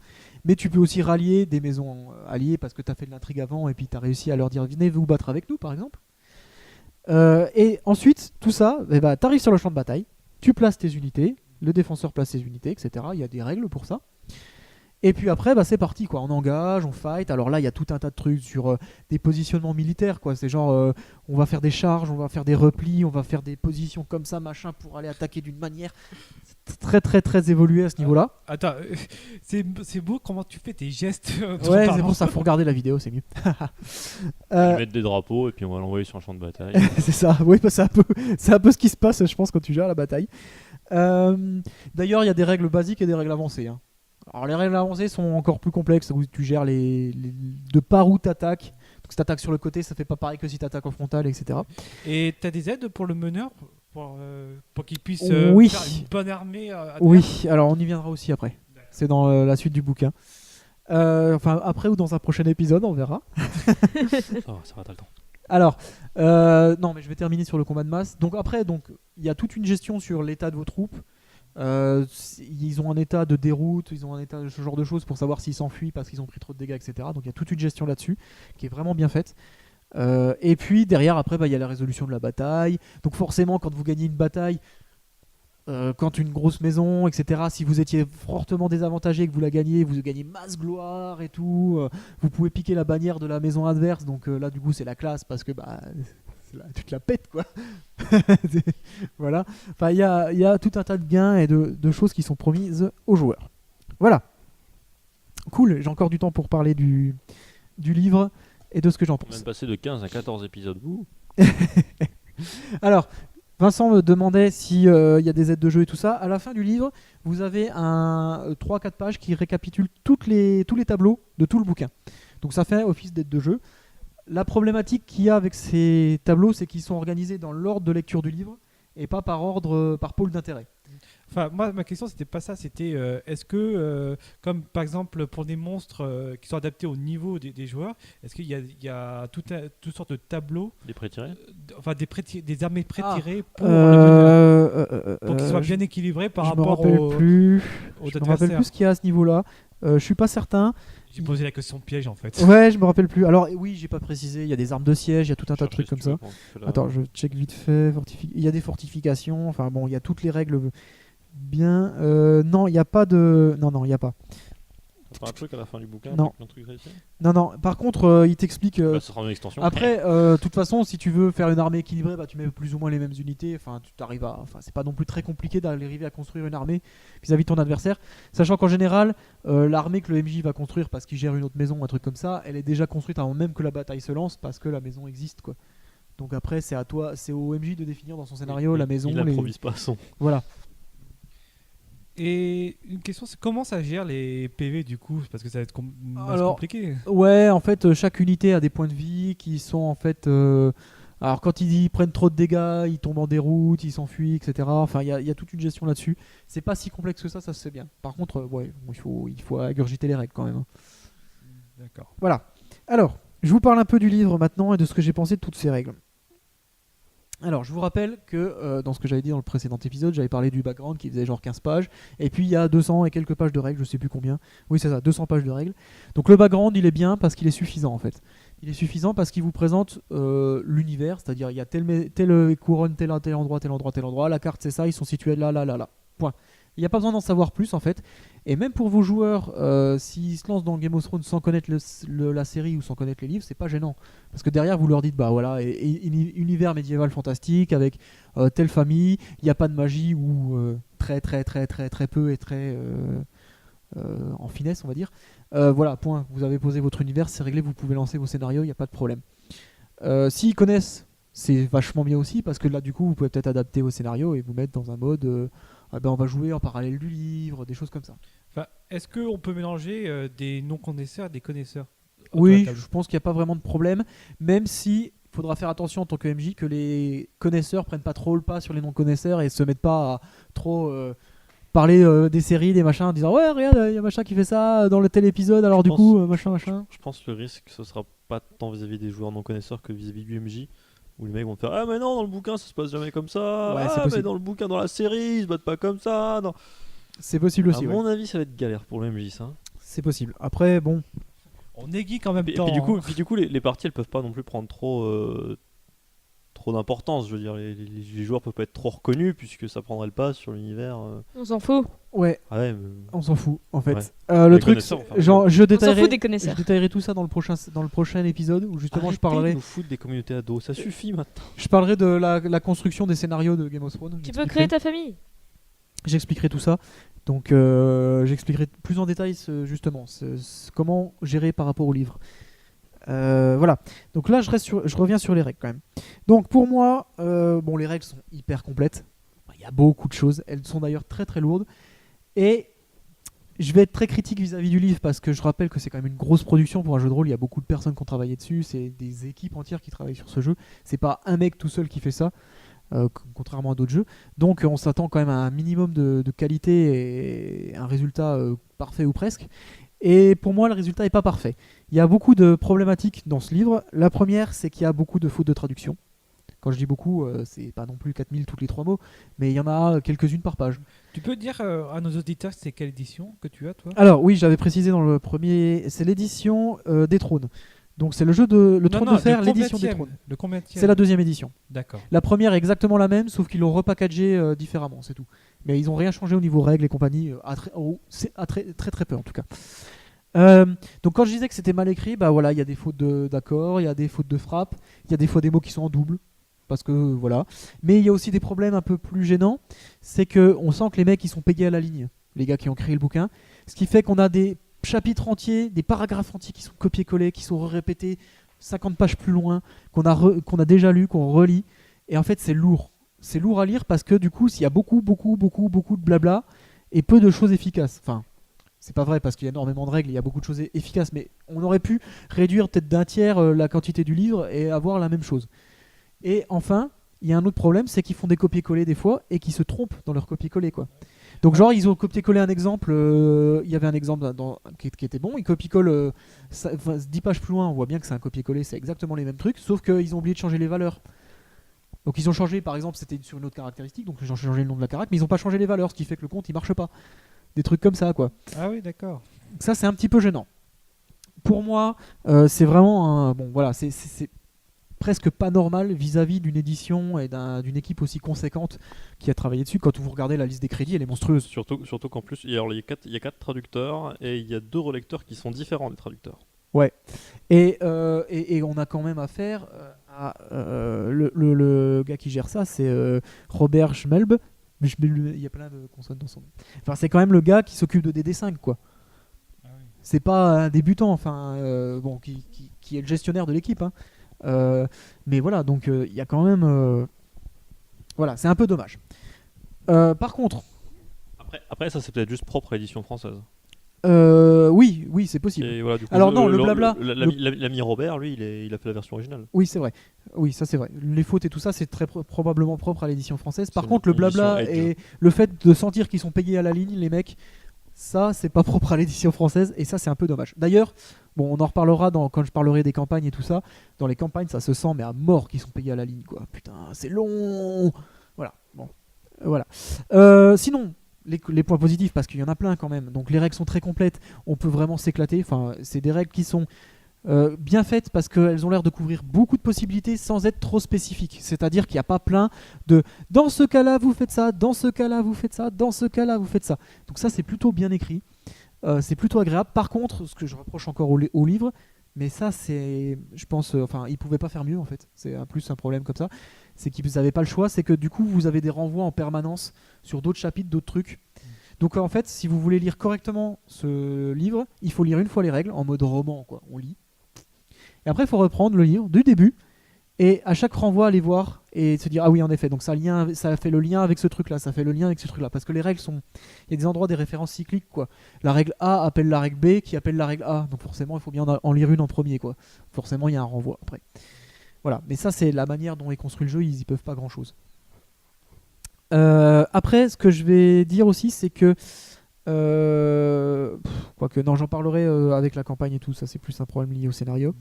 Mais tu peux aussi rallier des maisons alliées parce que tu as fait de l'intrigue avant et puis tu as réussi à leur dire venez vous battre avec nous par exemple. Et ensuite, tout ça, tu arrives sur le champ de bataille, tu places tes unités, le défenseur place ses unités, etc. Il y a des règles pour ça. Et puis après, c'est parti, quoi. On engage, on fight. Alors là, il y a tout un tas de trucs sur des positionnements militaires, quoi. C'est genre, on va faire des charges, on va faire des replis, on va faire des positions comme ça, machin, pour aller attaquer d'une manière très, très, très évoluée à ce niveau-là. Attends, c'est beau comment tu fais tes gestes. Ouais, c'est pour ça, faut regarder la vidéo, c'est mieux. On va mettre des drapeaux et puis on va l'envoyer sur un champ de bataille. C'est ça, oui, c'est un peu ce qui se passe, je pense, quand tu gères la bataille. D'ailleurs, il y a des règles basiques et des règles avancées. Hein. Alors, les règles avancées sont encore plus complexes, où tu gères de par où t'attaques. Donc, si t'attaques sur le côté, ça fait pas pareil que si t'attaques en frontal, etc. Et t'as des aides pour le meneur pour qu'il puisse Oui. faire une bonne armée Oui, alors on y viendra aussi après. C'est dans la suite du bouquin. Enfin, après ou dans un prochain épisode, on verra. Ça va, t'as le temps. Alors, non, mais je vais terminer sur le combat de masse. Donc après, il y a toute une gestion sur l'état de vos troupes. Ils ont un état de déroute, ils ont un état de ce genre de choses pour savoir s'ils s'enfuient parce qu'ils ont pris trop de dégâts, etc. Donc il y a toute une gestion là-dessus qui est vraiment bien faite. Et puis derrière, après, il y a la résolution de la bataille. Donc forcément, quand vous gagnez une bataille, quand une grosse maison, etc., si vous étiez fortement désavantagé et que vous la gagnez, vous gagnez masse gloire et tout. Vous pouvez piquer la bannière de la maison adverse. Donc là, du coup, c'est la classe parce que tu te la pètes, quoi. Voilà. Enfin, il y a tout un tas de gains et de choses qui sont promises aux joueurs. Voilà. Cool, j'ai encore du temps pour parler du livre et de ce que j'en On pense. est passé de 15 à 14 épisodes. Alors, Vincent me demandait s'il y a des aides de jeu et tout ça. À la fin du livre, vous avez 3-4 pages qui récapitulent tous les tableaux de tout le bouquin. Donc ça fait office d'aide de jeu. La problématique qu'il y a avec ces tableaux, c'est qu'ils sont organisés dans l'ordre de lecture du livre et pas par pôle d'intérêt. Enfin, moi, ma question, c'était pas ça. C'était est-ce que, comme par exemple pour des monstres qui sont adaptés au niveau des joueurs, est-ce qu'il y a toutes sortes de tableaux, Des pré-tirés enfin des armées pré-tirées pour qu'ils soient bien équilibrés par rapport Je me rappelle plus adversaires. ce qu'il y a à ce niveau-là. Je suis pas certain. J'ai posé la question de piège en fait. Ouais, je me rappelle plus. Alors oui, j'ai pas précisé. Il y a des armes de siège, il y a tout un tas de trucs comme ça. Attends, je check vite fait. Il y a des fortifications. Enfin bon, il y a toutes les règles bien. Non, il n'y a pas de. Non, il n'y a pas. T'as pas un truc à la fin du bouquin? Non. Un truc réussi? Non. Par contre, il t'explique. Ça sera une extension. Après, de toute façon, si tu veux faire une armée équilibrée, tu mets plus ou moins les mêmes unités. Enfin, tu t'arrives à. Enfin, c'est pas non plus très compliqué d'arriver à construire une armée vis-à-vis de ton adversaire. Sachant qu'en général, l'armée que le MJ va construire parce qu'il gère une autre maison ou un truc comme ça, elle est déjà construite avant même que la bataille se lance parce que la maison existe, quoi. Donc après, c'est à toi, c'est au MJ de définir dans son scénario la maison. Il n'improvise pas son. Voilà. Et une question, c'est comment ça gère les PV du coup? Parce que ça va être compliqué. Ouais, en fait, chaque unité a des points de vie qui sont en fait. Alors, quand ils prennent trop de dégâts, ils tombent en déroute, ils s'enfuient, etc. Enfin, il y a toute une gestion là-dessus. C'est pas si complexe que ça se fait bien. Par contre, ouais, il faut ingurgiter les règles quand même. D'accord. Voilà. Alors, je vous parle un peu du livre maintenant et de ce que j'ai pensé de toutes ces règles. Alors, je vous rappelle que dans ce que j'avais dit dans le précédent épisode, j'avais parlé du background qui faisait genre 15 pages. Et puis, il y a 200 et quelques pages de règles, je sais plus combien. Oui, c'est ça, 200 pages de règles. Donc, le background, il est bien parce qu'il est suffisant en fait. Il est suffisant parce qu'il vous présente l'univers, c'est-à-dire il y a telle couronne, tel endroit. La carte, c'est ça, ils sont situés là. Point. Il n'y a pas besoin d'en savoir plus en fait. Et même pour vos joueurs, s'ils se lancent dans Game of Thrones sans connaître la série ou sans connaître les livres, c'est pas gênant. Parce que derrière, vous leur dites, bah voilà, univers médiéval fantastique avec telle famille, il n'y a pas de magie ou très peu et très en finesse, on va dire. Voilà, point. Vous avez posé votre univers, c'est réglé, vous pouvez lancer vos scénarios, il n'y a pas de problème. S'ils connaissent, c'est vachement bien aussi parce que là, du coup, vous pouvez peut-être adapter vos scénarios et vous mettre dans un mode. On va jouer en parallèle du livre, des choses comme ça. Enfin, est-ce qu'on peut mélanger des non-connaisseurs et des connaisseurs? Oui, je pense qu'il n'y a pas vraiment de problème, même si il faudra faire attention en tant que MJ que les connaisseurs prennent pas trop le pas sur les non-connaisseurs et se mettent pas à trop parler des séries, des machins, en disant ouais regarde, il y a machin qui fait ça dans le tel épisode, alors machin. Je pense que le risque ce sera pas tant vis-à-vis des joueurs non-connaisseurs que vis-à-vis du MJ. Où les mecs vont faire ah mais non dans le bouquin ça se passe jamais comme ça, ouais, mais dans le bouquin dans la série ils se battent pas comme ça, non. C'est possible aussi. À mon avis ça va être galère pour le MJ ça. C'est possible. Après bon, on est geek en même temps. Et puis du coup les parties elles peuvent pas non plus prendre trop d'importance, je veux dire les joueurs peuvent pas être trop reconnus puisque ça prendrait le pas sur l'univers. On s'en fout. Ouais. Ah ouais on s'en fout en fait. Ouais. Le truc, genre je on s'en fout des connaisseurs. Je détaillerai tout ça dans le prochain épisode où justement arrêtez je parlerai. de nous foutre des communautés ados, ça suffit maintenant. Je parlerai de la construction des scénarios de Game of Thrones. Tu peux créer ta famille. J'expliquerai tout ça. Donc j'expliquerai plus en détail justement comment gérer par rapport au livre. Voilà. Donc là je reviens sur les règles quand même. Donc pour moi, les règles sont hyper complètes. Il y a beaucoup de choses. Elles sont d'ailleurs très très lourdes. Et je vais être très critique vis-à-vis du livre parce que je rappelle que c'est quand même une grosse production pour un jeu de rôle. Il y a beaucoup de personnes qui ont travaillé dessus. C'est des équipes entières qui travaillent sur ce jeu. C'est pas un mec tout seul qui fait ça. Contrairement à d'autres jeux. Donc on s'attend quand même à un minimum de qualité et un résultat parfait ou presque. Et pour moi le résultat n'est pas parfait. Il y a beaucoup de problématiques dans ce livre. La première c'est qu'il y a beaucoup de fautes de traduction. Quand je dis beaucoup, c'est pas non plus 4000 toutes les 3 mots, mais il y en a quelques-unes par page. Tu peux dire à nos auditeurs c'est quelle édition que tu as toi? Alors oui, j'avais précisé dans le premier, c'est l'édition des Trônes. Donc c'est le jeu de Trône de Fer, l'édition des Trônes. Le combienième? C'est la deuxième édition. D'accord. La première est exactement la même, sauf qu'ils l'ont repackagé différemment, c'est tout. Mais ils n'ont rien changé au niveau règles et compagnie, à très peu en tout cas. Donc quand je disais que c'était mal écrit, bah voilà, il y a des fautes d'accord, il y a des fautes de frappe, il y a des fois des mots qui sont en double, parce que voilà. Mais il y a aussi des problèmes un peu plus gênants, c'est que on sent que les mecs ils sont payés à la ligne, les gars qui ont créé le bouquin, ce qui fait qu'on a des chapitres entiers, des paragraphes entiers qui sont copiés-collés, qui sont répétés 50 pages plus loin, qu'on a déjà lu, qu'on relit, et en fait c'est lourd. C'est lourd à lire parce que du coup, s'il y a beaucoup de blabla et peu de choses efficaces. Enfin, c'est pas vrai parce qu'il y a énormément de règles, il y a beaucoup de choses efficaces, mais on aurait pu réduire peut-être d'un tiers la quantité du livre et avoir la même chose. Et enfin, il y a un autre problème, c'est qu'ils font des copier-coller des fois et qu'ils se trompent dans leur copier-coller, quoi. Donc genre ils ont copié-collé un exemple, il y avait un exemple qui était bon, ils copie-collent 10 pages plus loin, on voit bien que c'est un copier-coller, c'est exactement les mêmes trucs, sauf qu'ils ont oublié de changer les valeurs. Donc ils ont changé, par exemple c'était sur une autre caractéristique, donc ils ont changé le nom de la carac, mais ils n'ont pas changé les valeurs, ce qui fait que le compte il marche pas. Des trucs comme ça quoi. Ah oui d'accord. Ça c'est un petit peu gênant. Pour moi c'est vraiment c'est presque pas normal vis-à-vis d'une édition et d'une équipe aussi conséquente qui a travaillé dessus. Quand vous regardez la liste des crédits, elle est monstrueuse. Surtout qu'en plus, il y a 4 traducteurs et il y a 2 relecteurs qui sont différents des traducteurs. Ouais. Et on a quand même affaire à le gars qui gère ça, c'est Robert Schmelb. Il y a plein de consonnes dans son nom. Enfin, c'est quand même le gars qui s'occupe de DD5, quoi. Ah oui. C'est pas un débutant, enfin, qui est le gestionnaire de l'équipe, hein. Mais voilà, donc il y a quand même voilà, c'est un peu dommage. Par contre, Après, ça c'est peut-être juste propre à l'édition française. Oui, c'est possible. Et voilà, du coup, Alors non, le blabla. L'ami Robert, lui, il a fait la version originale. Oui, c'est vrai. Oui, ça c'est vrai. Les fautes et tout ça, c'est très probablement propre à l'édition française. Par C'est contre, le une édition blabla Edge. et le fait de sentir qu'ils sont payés à la ligne, les mecs, ça c'est pas propre à l'édition française et ça c'est un peu dommage. D'ailleurs, bon, on en reparlera quand je parlerai des campagnes et tout ça. Dans les campagnes, ça se sent mais à mort qu'ils sont payés à la ligne, quoi. Putain, c'est long. Voilà. Bon, voilà. Sinon. Les points positifs, parce qu'il y en a plein quand même. Donc les règles sont très complètes, on peut vraiment s'éclater. Enfin, c'est des règles qui sont bien faites parce qu'elles ont l'air de couvrir beaucoup de possibilités sans être trop spécifiques. C'est-à-dire qu'il n'y a pas plein de dans ce cas-là vous faites ça, dans ce cas-là vous faites ça, dans ce cas-là vous faites ça. Donc ça c'est plutôt bien écrit, c'est plutôt agréable. Par contre, ce que je reproche encore au livre, mais ça c'est, je pense, enfin ils pouvaient pas faire mieux en fait. C'est plus un problème comme ça. C'est qu'ils n'avaient pas le choix, c'est que du coup vous avez des renvois en permanence sur d'autres chapitres, d'autres trucs. Donc en fait, si vous voulez lire correctement ce livre, il faut lire une fois les règles, en mode roman, quoi. On lit. Et après, il faut reprendre le livre du début, et à chaque renvoi, aller voir et se dire, ah oui, en effet, donc ça fait le lien avec ce truc-là, ça fait le lien avec ce truc-là. Parce que les règles sont... Il y a des endroits, des références cycliques, quoi. La règle A appelle la règle B, qui appelle la règle A. Donc forcément, il faut bien en lire une en premier, quoi. Forcément, il y a un renvoi après. Voilà, mais ça c'est la manière dont est construit le jeu, ils y peuvent pas grand chose. Après, ce que je vais dire aussi, c'est que quoique non, j'en parlerai avec la campagne et tout, ça c'est plus un problème lié au scénario.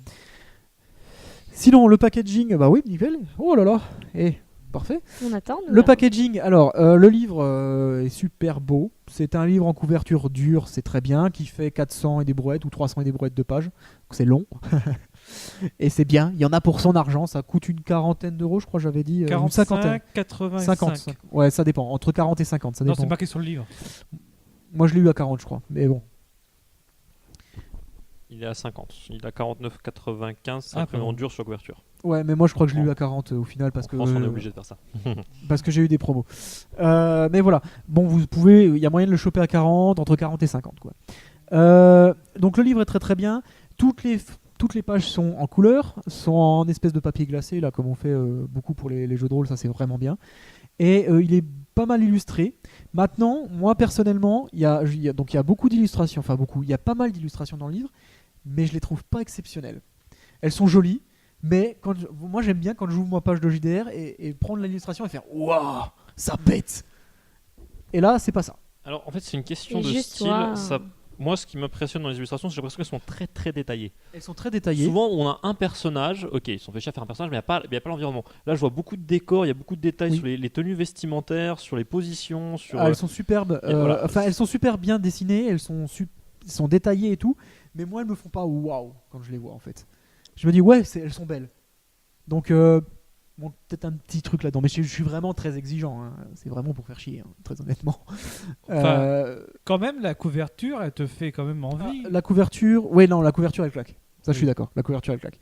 Sinon, le packaging, bah oui, nickel. Oh là là, parfait. On attend. Le packaging, alors le livre est super beau. C'est un livre en couverture dure, c'est très bien, qui fait 400 et des brouettes ou 300 et des brouettes de pages. Donc c'est long. Et c'est bien, il y en a pour son argent, ça coûte une quarantaine d'euros, je crois, j'avais dit. 45, 85. 50. Ouais, ça dépend, entre 40 et 50, ça Non, dépend. c'est marqué sur le livre. Moi je l'ai eu à 40, je crois, mais bon. Il est à 50. Il a 49,95, c'est Ah, imprimé en pardon. dur sur couverture. Ouais, mais moi je crois que je l'ai eu à 40 au final parce En que France, on est obligé de faire ça. parce que j'ai eu des promos. Mais voilà, bon, vous pouvez, il y a moyen de le choper à 40, entre 40 et 50, quoi. Donc le livre est très très bien. Toutes les pages sont en couleur, sont en espèce de papier glacé, là, comme on fait beaucoup pour les jeux de rôle, ça c'est vraiment bien. Et il est pas mal illustré. Maintenant, moi personnellement, il y a beaucoup d'illustrations, enfin beaucoup, il y a pas mal d'illustrations dans le livre, mais je les trouve pas exceptionnelles. Elles sont jolies, mais moi j'aime bien quand j'ouvre ma page de JDR et prendre l'illustration et faire waouh, ça pète. Et là, c'est pas ça. Alors en fait, c'est une question Et de juste, style. toi, Moi, ce qui m'impressionne dans les illustrations, c'est que j'ai l'impression qu'elles sont très très détaillées. Elles sont très détaillées. Souvent, on a un personnage, ok, ils sont fait chier à faire un personnage, mais il n'y a pas l'environnement. Là, je vois beaucoup de décors, il y a beaucoup de détails Oui. sur les tenues vestimentaires, sur les positions, sur. Elles sont superbes. voilà. Enfin, elles sont super bien dessinées, elles sont détaillées et tout, mais moi elles me font pas waouh quand je les vois en fait. Je me dis ouais, elles sont belles. Donc bon, peut-être un petit truc là-dedans, mais je suis vraiment très exigeant. Hein. C'est vraiment pour faire chier, hein, très honnêtement. Quand même, la couverture, elle te fait quand même envie. La couverture, ouais non, la couverture elle claque. Ça, je suis d'accord. La couverture elle claque.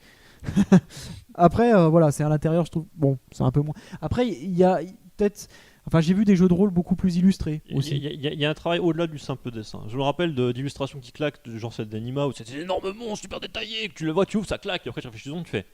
Après, voilà, c'est à l'intérieur, je trouve. Bon, c'est un peu moins. Après, il y a peut-être. Enfin, j'ai vu des jeux de rôle beaucoup plus illustrés aussi. Il y a un travail au-delà du simple dessin. Je me rappelle d'illustrations qui claquent, genre celle d'Anima, où c'est des énormes monstres super détaillés, que tu le vois, tu ouvres, ça claque, et après tu réfléchis tu fais.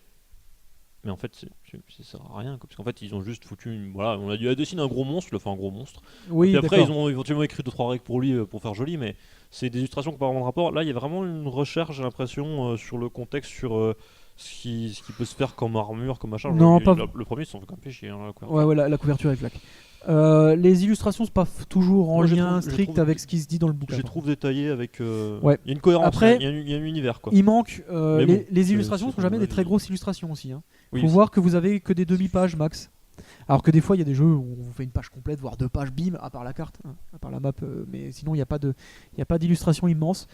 Mais en fait, ça sert à rien, quoi, parce qu'en fait, ils ont juste foutu voilà, on a dit, dessine un gros monstre, il a fait un gros monstre. Oui, Et après, d'accord. ils ont éventuellement écrit 2-3 règles pour lui, pour faire joli, mais c'est des illustrations qui n'ont pas vraiment de rapport. Là, il y a vraiment une recherche, j'ai l'impression, sur le contexte, sur ce qui peut se faire comme armure, comme machin. Non, pas- Le premier, ils se sont fait quand même fait chier, hein, la couverture. Ouais, la couverture elle claque. Les illustrations, c'est pas toujours en Moi, je lien trouve- je strict trouve- avec ce qui se dit dans le bouquin. Je les par trouve détaillés avec. Ouais. Il y a une cohérence, Après, il y a un univers, quoi. Il manque Mais bon, les c'est- illustrations c'est sont jamais mon des très avis. grosses illustrations aussi. Hein. Oui, Faut c'est- voir que vous avez que des demi-pages max. Alors que des fois il y a des jeux où on vous fait une page complète, voire 2 pages, bim, à part la carte, hein, à part la map, mais sinon il n'y a pas d'illustration immense.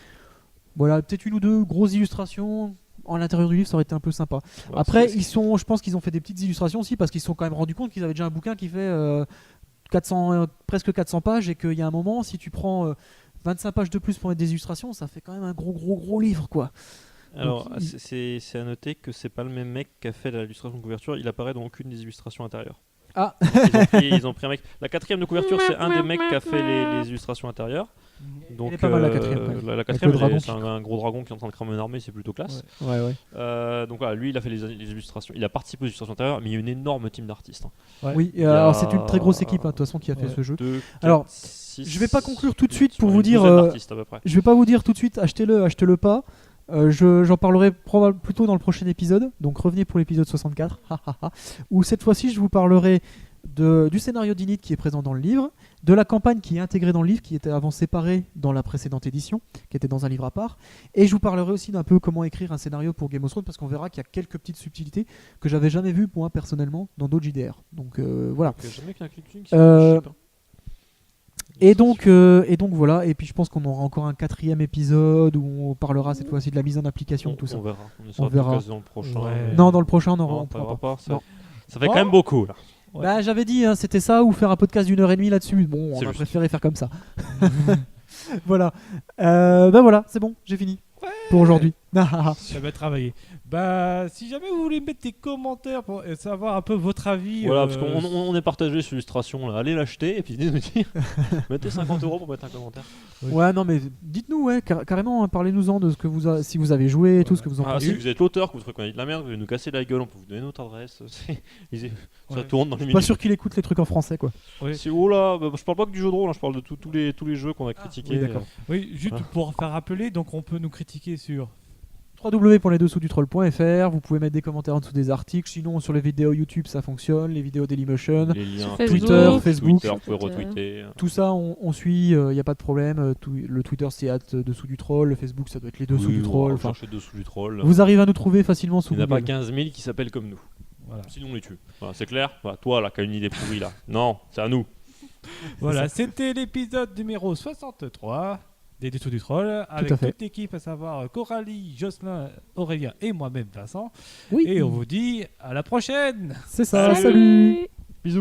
Voilà, peut-être une ou deux grosses illustrations à l'intérieur du livre, ça aurait été un peu sympa. Ouais, Après, c'est- je pense qu'ils ont fait des petites illustrations aussi parce qu'ils se sont quand même rendus compte qu'ils avaient déjà un bouquin qui fait 400, presque 400 pages et qu'il y a un moment, si tu prends 25 pages de plus pour mettre des illustrations, ça fait quand même un gros livre, quoi. Alors, Donc, c'est à noter que c'est pas le même mec qui a fait l'illustration de couverture, il apparaît dans aucune des illustrations intérieures. Ah. Ils ont pris un mec. La quatrième de couverture, c'est un des mecs qui a fait les illustrations intérieures. Donc, elle est pas mal la quatrième. La quatrième, c'est un gros dragon qui est en train de cramer une armée, c'est plutôt classe. Ouais. Donc voilà, lui il a fait les illustrations, il a participé aux illustrations intérieures, mais il y a une énorme team d'artistes. Ouais. Oui, alors c'est une très grosse équipe de toute façon qui a fait ce jeu. Alors, je vais pas conclure tout de suite pour vous dire. Je vais pas vous dire tout de suite, achetez-le pas. J'en parlerai plutôt dans le prochain épisode, donc revenez pour l'épisode 64, où cette fois-ci je vous parlerai du scénario d'Init qui est présent dans le livre, de la campagne qui est intégrée dans le livre, qui était avant séparée dans la précédente édition, qui était dans un livre à part, et je vous parlerai aussi d'un peu comment écrire un scénario pour Game of Thrones, parce qu'on verra qu'il y a quelques petites subtilités que j'avais jamais vues moi personnellement dans d'autres JDR. Donc voilà. Et donc voilà, et puis je pense qu'on aura encore un 4e épisode où on parlera cette fois-ci de la mise en application de tout ça. On verra. Dans le prochain. Ouais. Non, dans le prochain, on pourra pas. Ça fait quand même beaucoup là. Ouais. Bah, j'avais dit, hein, c'était ça ou faire un podcast d'1h30 là-dessus. Bon, on a préféré faire comme ça. Voilà. Voilà, c'est bon, j'ai fini pour aujourd'hui. Ça va travailler. Bah, si jamais vous voulez mettre des commentaires pour savoir un peu votre avis. Voilà, parce qu'on est partagé sur l'illustration là. Allez l'acheter et puis venez nous dire. Mettez 50 € pour mettre un commentaire. Ouais, non, mais dites-nous, carrément, hein, parlez-nous-en de ce que si vous avez joué et tout ce que vous en pensez. Si vous êtes l'auteur, que vous trouvez qu'on a dit de la merde, vous voulez nous casser la gueule, on peut vous donner notre adresse. Ça tourne dans les minutes. Pas sûr qu'il écoute les trucs en français, quoi. Oui. Oh là, je parle pas que du jeu de rôle, hein, je parle de tous les jeux qu'on a critiqués. Oui, d'accord. Oui, juste pour faire rappeler, donc on peut nous critiquer sur www.lesdessous-du-troll.fr. Vous pouvez mettre des commentaires en dessous des articles. Sinon, sur les vidéos YouTube, ça fonctionne. Les vidéos Dailymotion, les liens Twitter, Facebook. Vous pouvez retweeter. Tout ça, on suit. Il n'y a pas de problème. Le Twitter, c'est @dessous du troll. Le Facebook, ça doit être les dessous du troll. Enfin, dessous du troll. Vous arrivez à nous trouver facilement sous Google. Il n'y en a pas 15 000 qui s'appellent comme nous. Voilà. Sinon, on les tue. Voilà, c'est clair. Voilà, toi, là, qui as une idée pourrie, là. Non, c'est à nous. Voilà, c'était l'épisode numéro 63. Des Dessous du Troll, avec toute l'équipe, à savoir Coralie, Jocelyn, Aurélien et moi-même Vincent. Oui. Et on vous dit à la prochaine. C'est ça, salut.